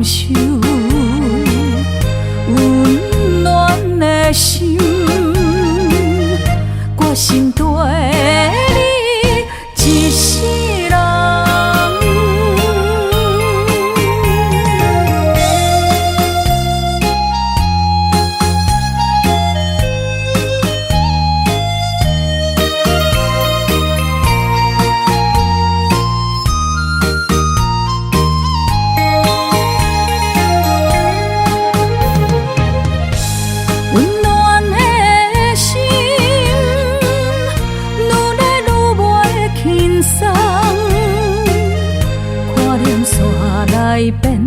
受，温暖的心，我心对你一世人。变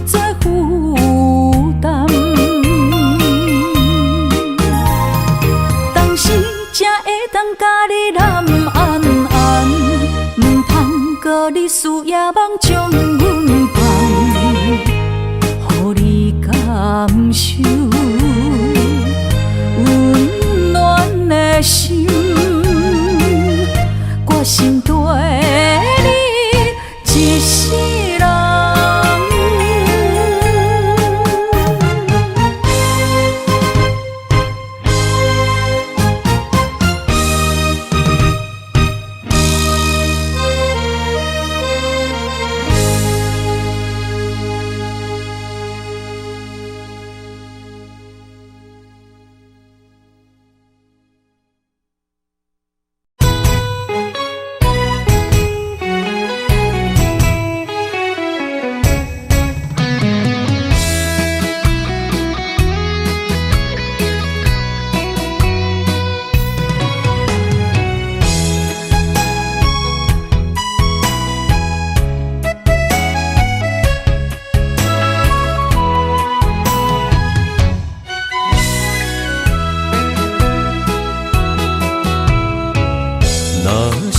作负担，当时才会当甲你揽安安，唔通搁你思夜梦将阮放，予你感受温暖的心，我心对你一世人。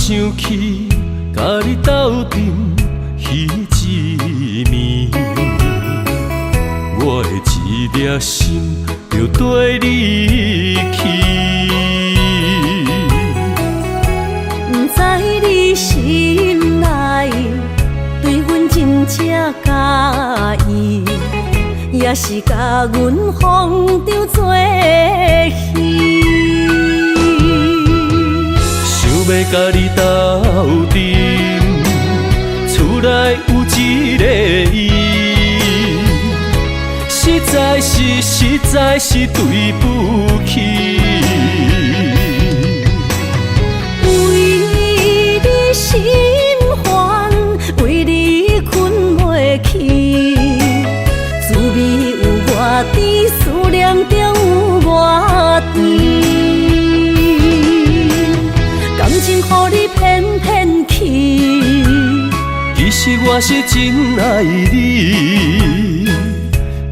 想起甲你斗阵彼一暝，我的一粒心就跟你去。不知你心内对阮真正介意，也是甲阮放张做戏。要甲你斗阵，厝内有一个伊，实在是对不起。为你心烦，为你困袂去，滋味有外甜，思念就有外甜。感情予你骗骗去，其实我是真爱你。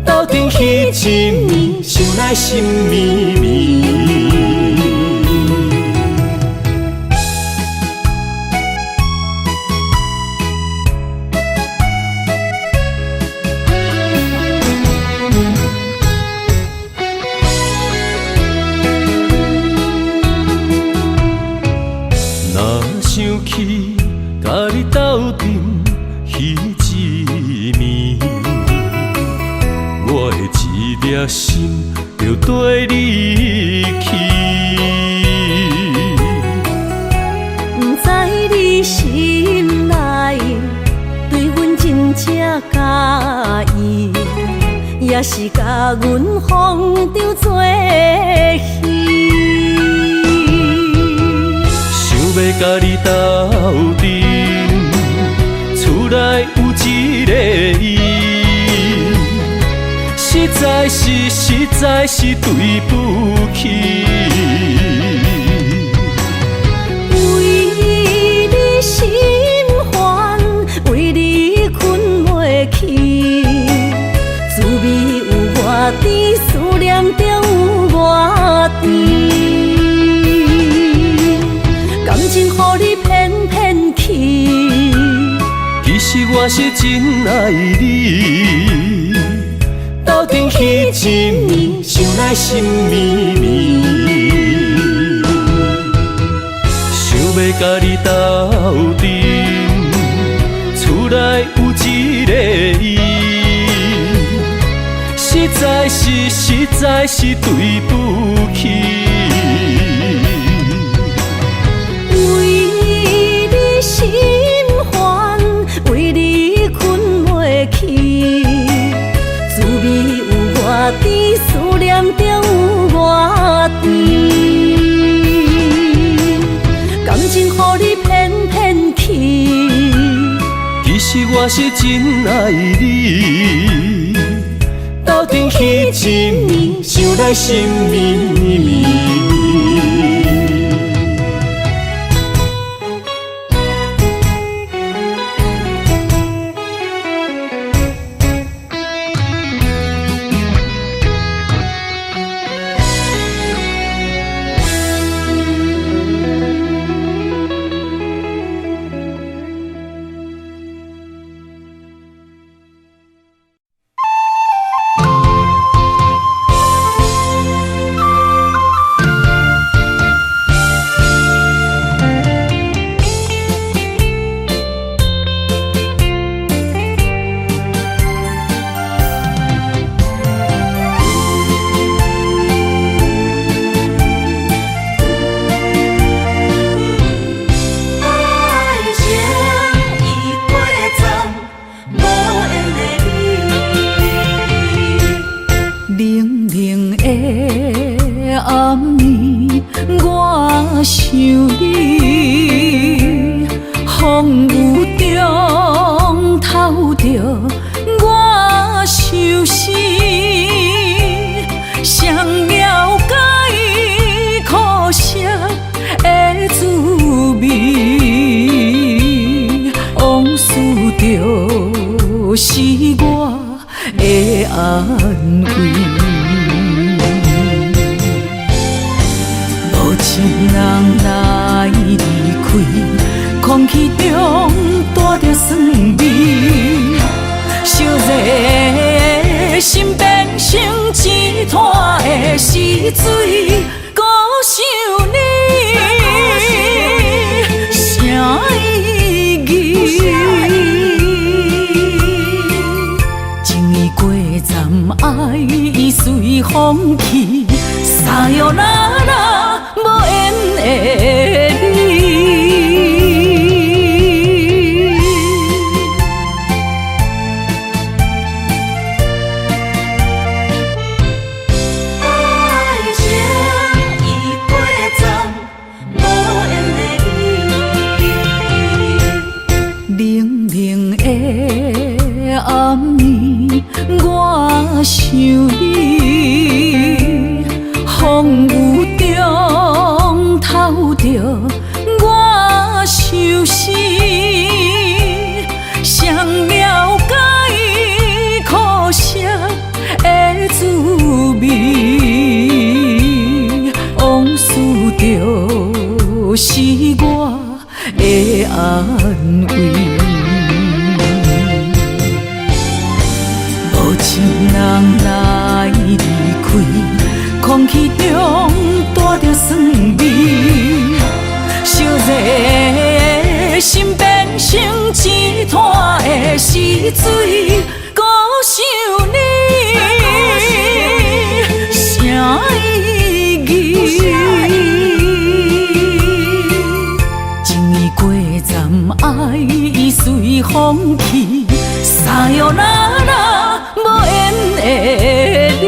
斗阵彼一暝，想来心绵绵。想起甲你斗阵彼一暝，我的一粒心就跟你去。不知你心内对阮真正介意，也是甲阮放张做戏。要甲你斗阵，厝内有一个伊，实在是对不起。为你心烦，为你困袂去，滋味有外甜，思念就有外甜。感情予你骗骗去，其实我是真爱你。斗阵彼一暝，想来心绵绵。想要甲你斗阵，厝内有一个伊，实在是对不起。为你心烦，为你困袂去，滋味有偌甜，思念就有偌甜。感情予你骗骗去，其实我是真爱你。斗阵彼一暝，想来心绵绵。就是我的安慰，无情人来离开，空气中带着酸味，烧热的心变成一滩的死水，孤想你。 爱已随风去，撒哟那拉无缘的你。爱情已过站，无缘的你。冷冷的暗暝。 我想你，风雨中透着我相思，谁了解苦涩的滋味？往事就是我的安慰。 情人来离开，空气中带着酸味，烧热的心变成一滩的死水，孤想你，啥意义？情已过站，爱已随风去，撒哟那拉。 无缘的你。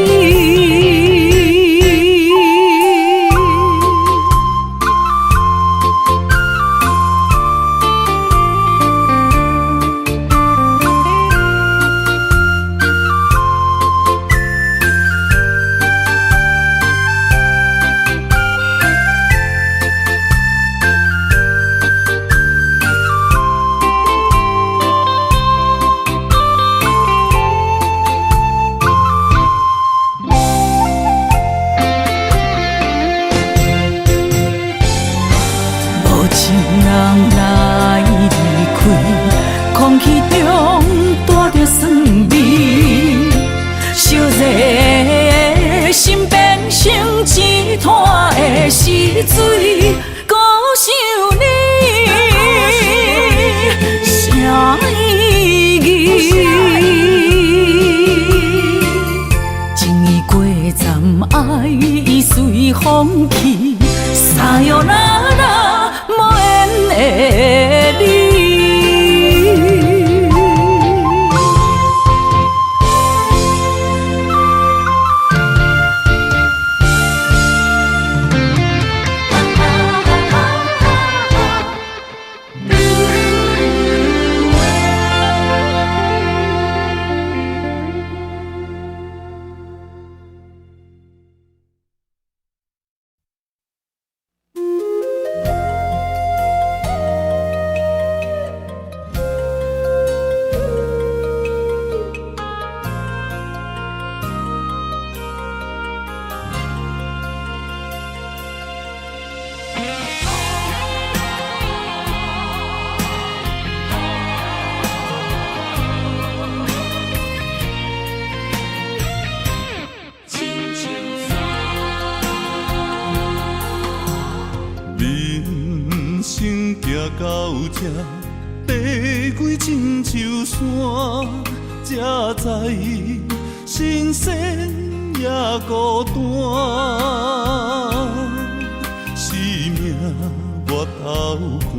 空气中带着酸味，烧热的心变成一滩的死水，孤想你，啥意义？风去，撒哟那拉无缘的你。到这，爬过亲像山，才知新鲜也孤单。生命越头寒，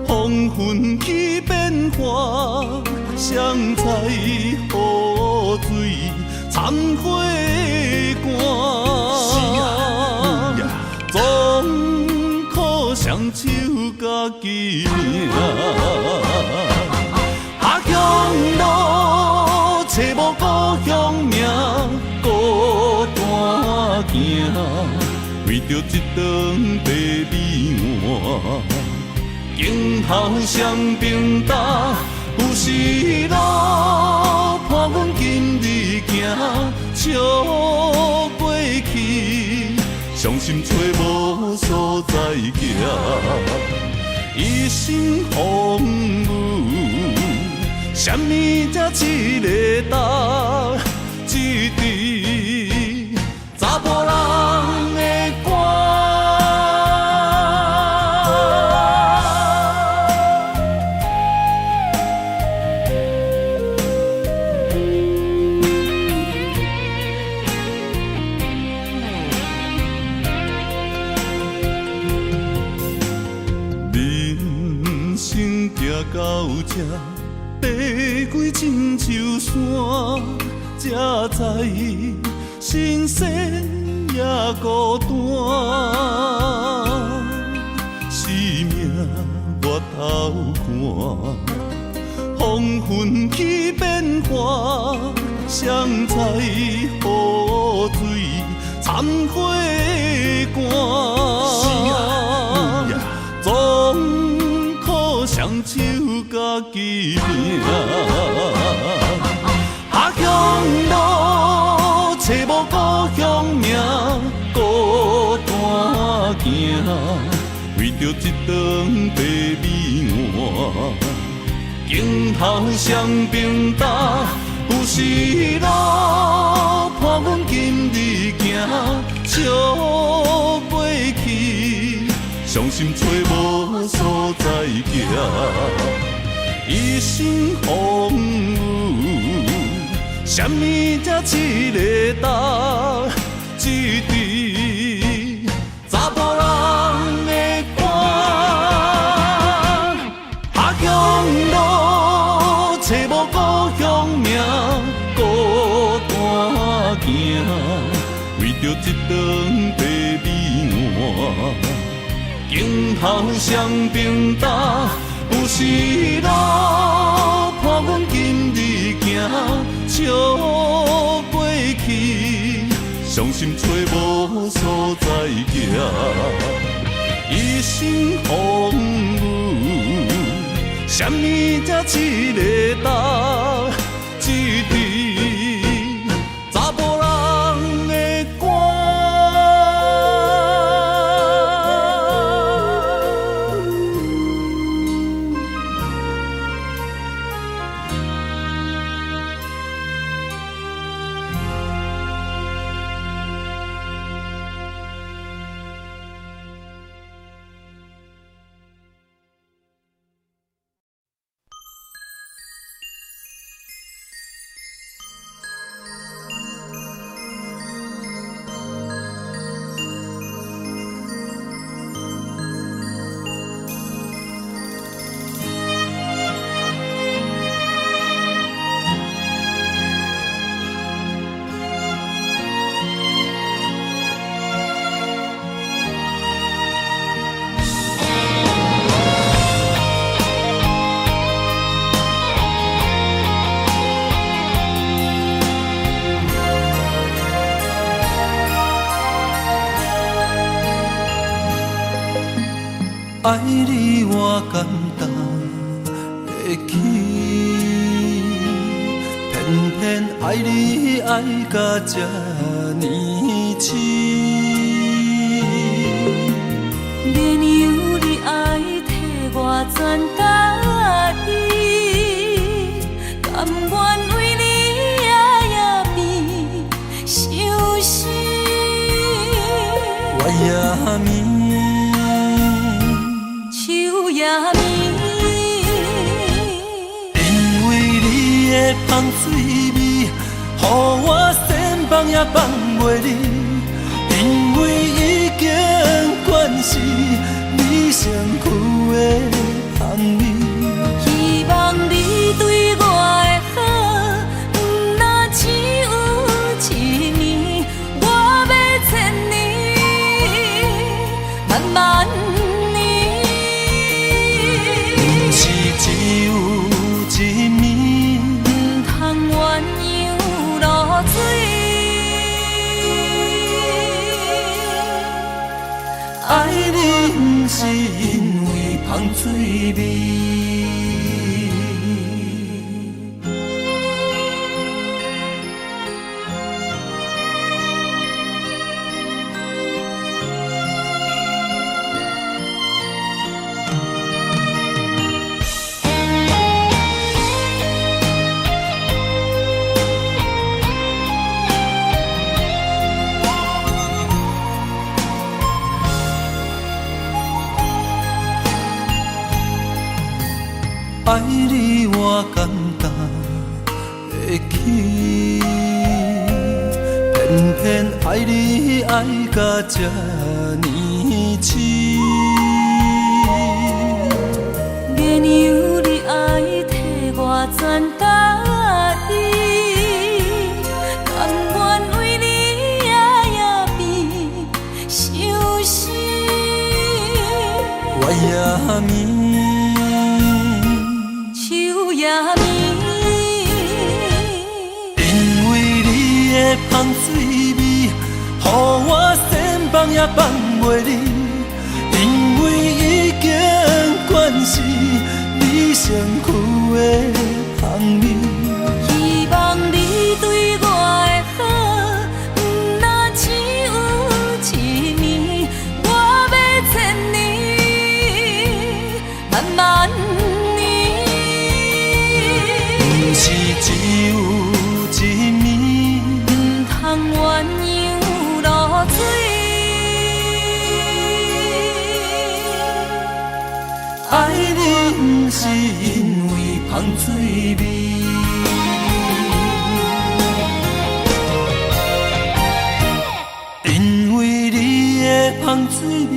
风云起变化，谁知雨水掺火寒。总可双手家己命，下乡路找无故乡名，孤单行，为着一顿白米碗。今后双平搭，有时路伴阮今日行，笑过去，伤心找无所在行。一生风雨，什么才一个答？一滴查甫人的歌。人生行到这，爬过亲像山，才知新鲜也孤单。生命越头寒，风云起变化，谁知雨水掺火寒。总可双手家己命，下乡路找无故乡名，孤单行，为着一顿白米碗。今后双平搭，有时路伴阮今日行，笑过去，伤心找无所在行。一生风雨，什么才一个答？一滴查甫人的歌。下乡路找无故乡名，孤单行，为着一顿白米碗。今后双平搭，有时路伴阮今日行，笑过去，伤心找无所在行。一生风雨，什么才一个答？一滴查甫人的歌。爱你我简单会起，偏偏爱你爱到这呢痴。免由你爱替我全答应，甘愿为你夜眠伤心。我也眠，树也眠，因为你的香水味，予我先放也放袂离。因为已经惯是你身躯的香味，希望你对我的好，不若只有一年，我要千年，慢慢年。不是只有一暝，不通鸳鸯落水。爱你不是因为香水味。爱你我简单会起，偏偏爱你爱到这呢痴。免由你爱替我全答应，甘愿为你夜眠伤心。我也眠。也眠，因为你的香水味，予我先放也放袂离。因为已经惯是你身躯的香味，希望你对我的好，不若只有一年，我要千年，慢慢。不是只有一暝，不通鸳鸯落水。爱你不是因为香水味，因为你的香水味，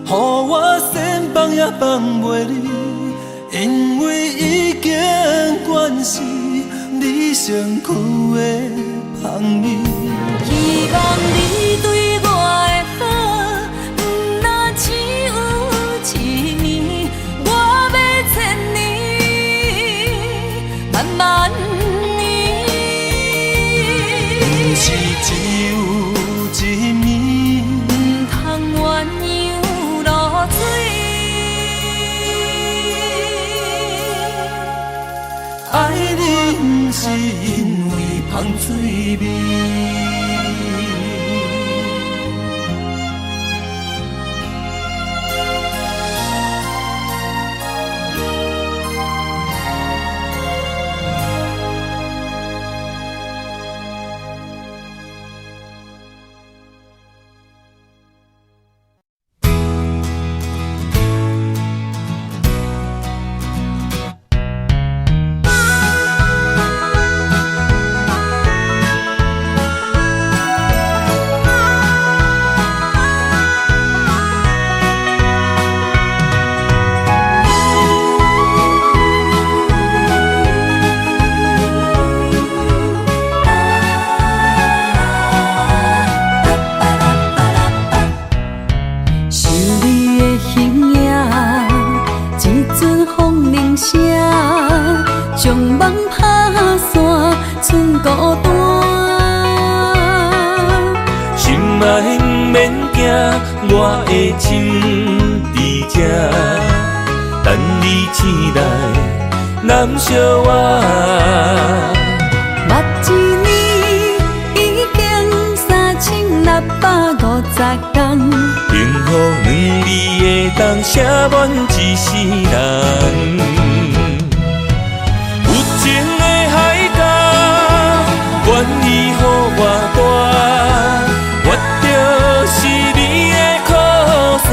予我先放也放袂离。因为已经惯是你身躯的香味，希望你对我的好，不若只有一年，我要千年，慢慢年。不是只有一暝，不通鸳鸯落水。爱你不是因为香水味。将梦打散，剩孤单。心爱不免惊，我的心伫这，等你醒来，南小我。目一年已经3650天，幸福两字会当写满一世人。有情的海角，愿意予我带，我就是你的靠山。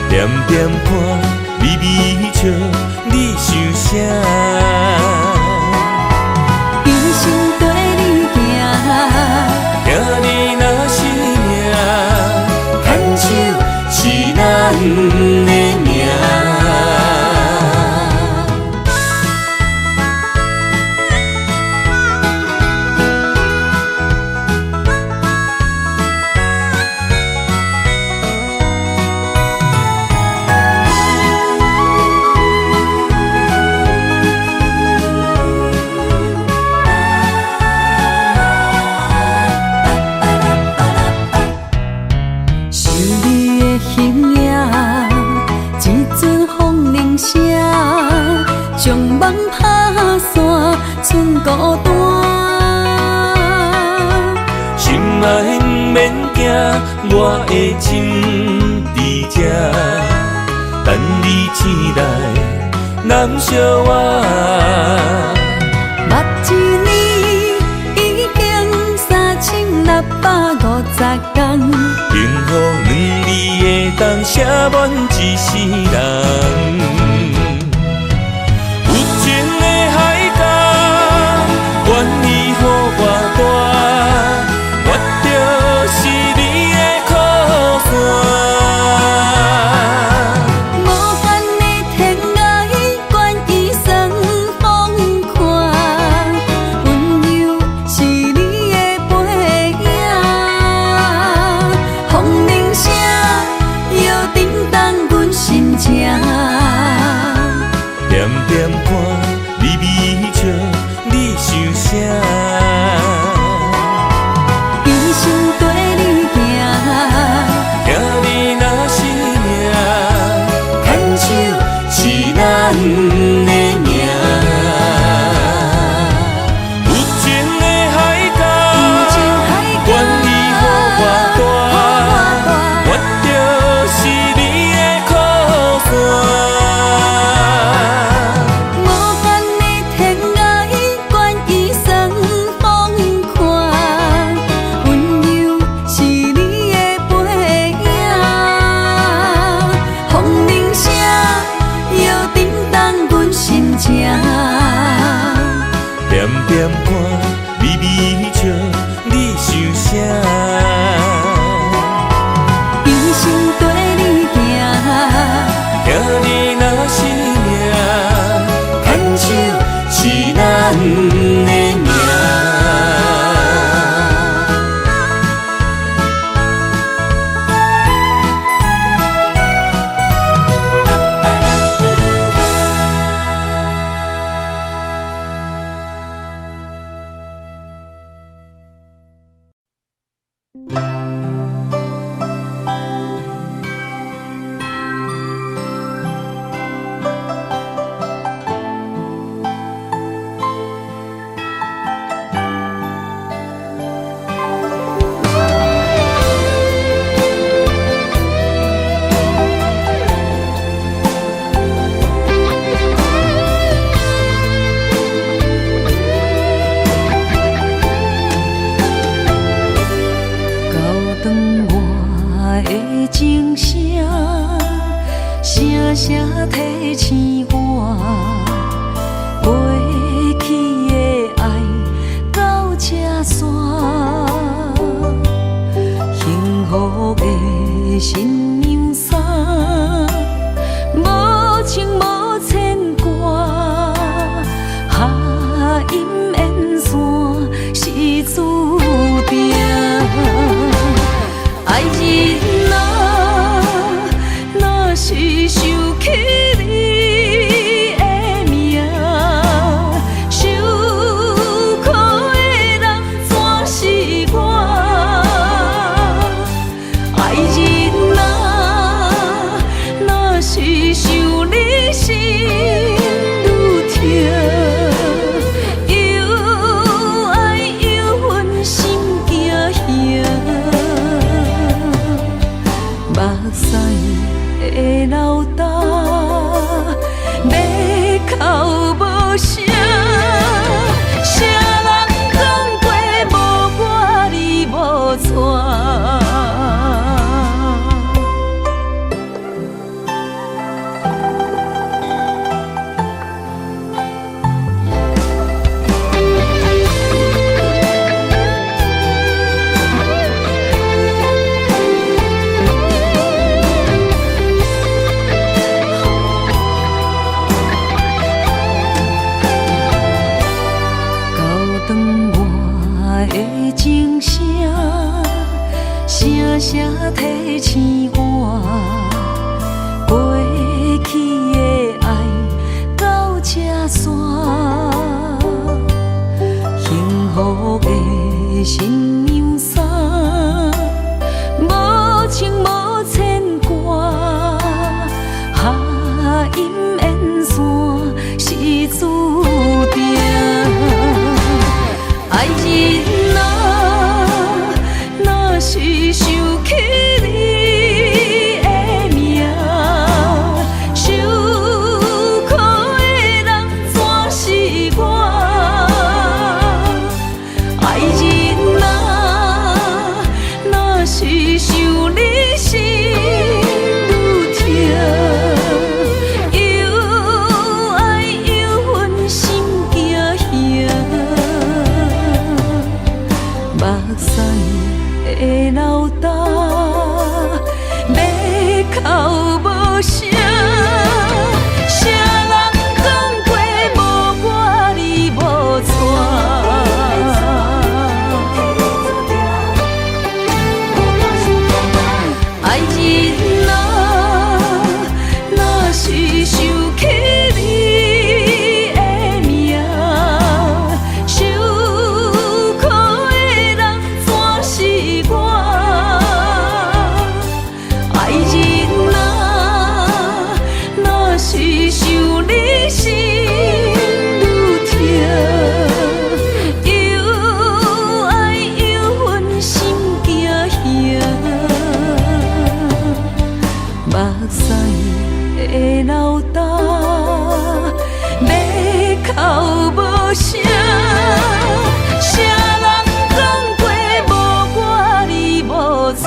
点点看，微微笑，你想啥？一生跟你行，行你若是命，牵手是咱的命。将梦拍散，剩孤单。心爱不免惊，我的心伫这，等你醒来，南小我。目一年已经3650天，幸福两字会当写满一世人。点点看，微微笑，你想啥？一生跟你行，行你若是命，牵手是咱的命。有情的海角，愿意予我带，我就是你的靠山。点点看，微微笑，你想啥？一生跟你行，行你若是命，牵手是咱的命。线，幸福的新娘衫，无情无牵挂，下阴缘线是注定。爱人啊，若是想起你的名，受苦的人全是我。爱人啊，若是想你心愈痛，又爱又恨心惊吓。目屎的流干，要哭无声，谁人讲过无我你无带。爱人啊，若是想起你的名，受苦的人全是我。爱人啊，若是想你心愈痛，又爱又恨心惊吓。目屎的流干，要哭无声，谁人讲过无我你无带。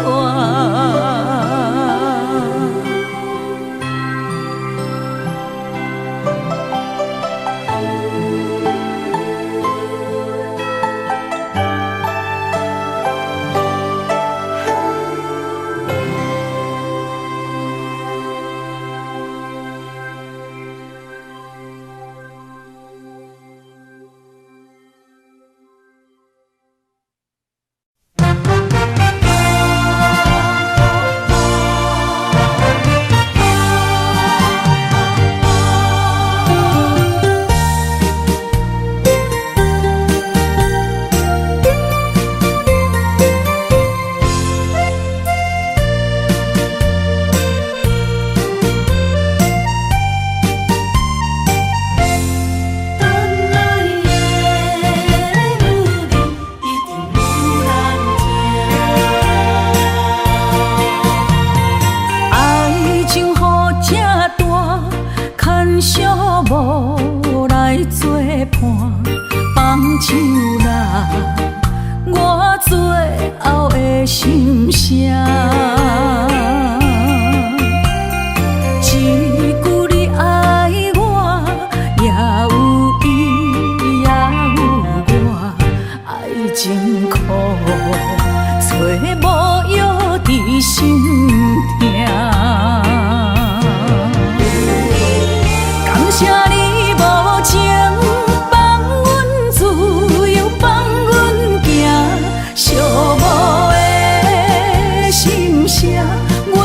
无来作伴，放手啦，我最后的心声。一句你爱我，也有伊也有我，爱情苦，找无药伫心痛。感谢你无情放阮自由，放阮行，寂寞的心声，阮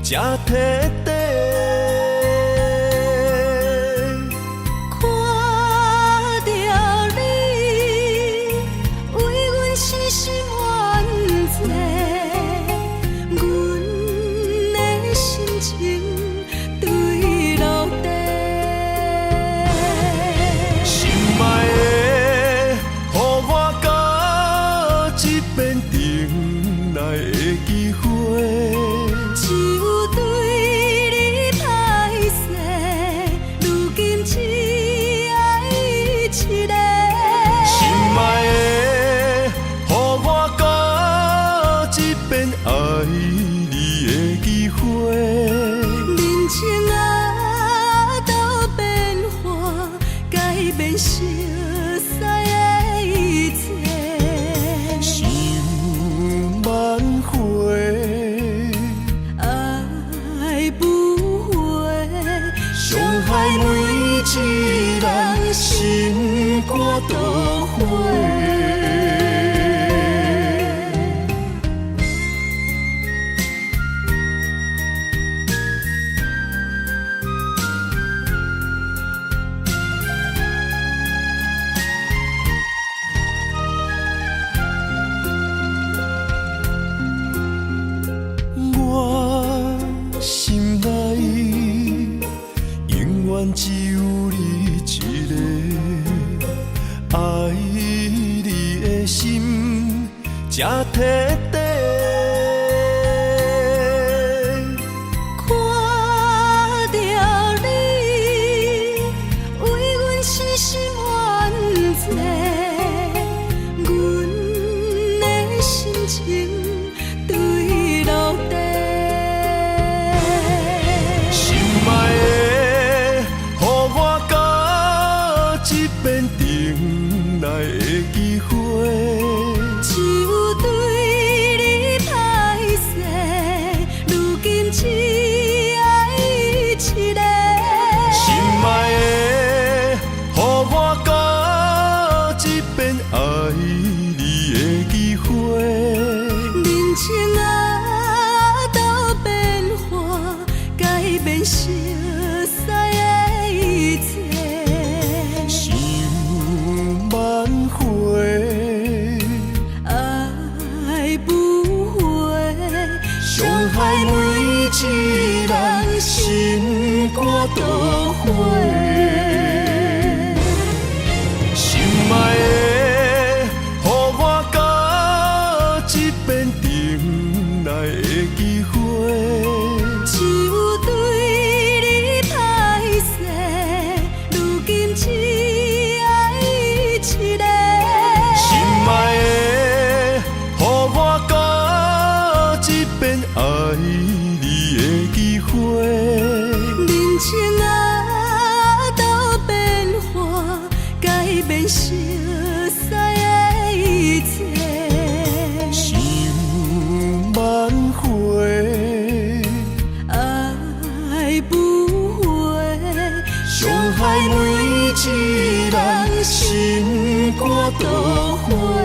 才彻底。看着你，为阮死心冤罪，阮的心情对落地。心爱的，予我到这边等来的机会。只有对你歹势，如今只爱一个。心爱的，予我到这边爱你的机会。人情啊，都变化，改变熟悉的一切。想挽回。伤害每一人心肝都灰。我心内永远只有你一个，爱你的心才彻底。害每一人心肝都花。心爱的，予我到这边等来的机会。只有对你歹势，如今只爱一个。心爱的，予我到这边爱你的机会。人情啊，都变化，改变熟悉的一切。想挽回，爱不回，伤害每一人心肝都花。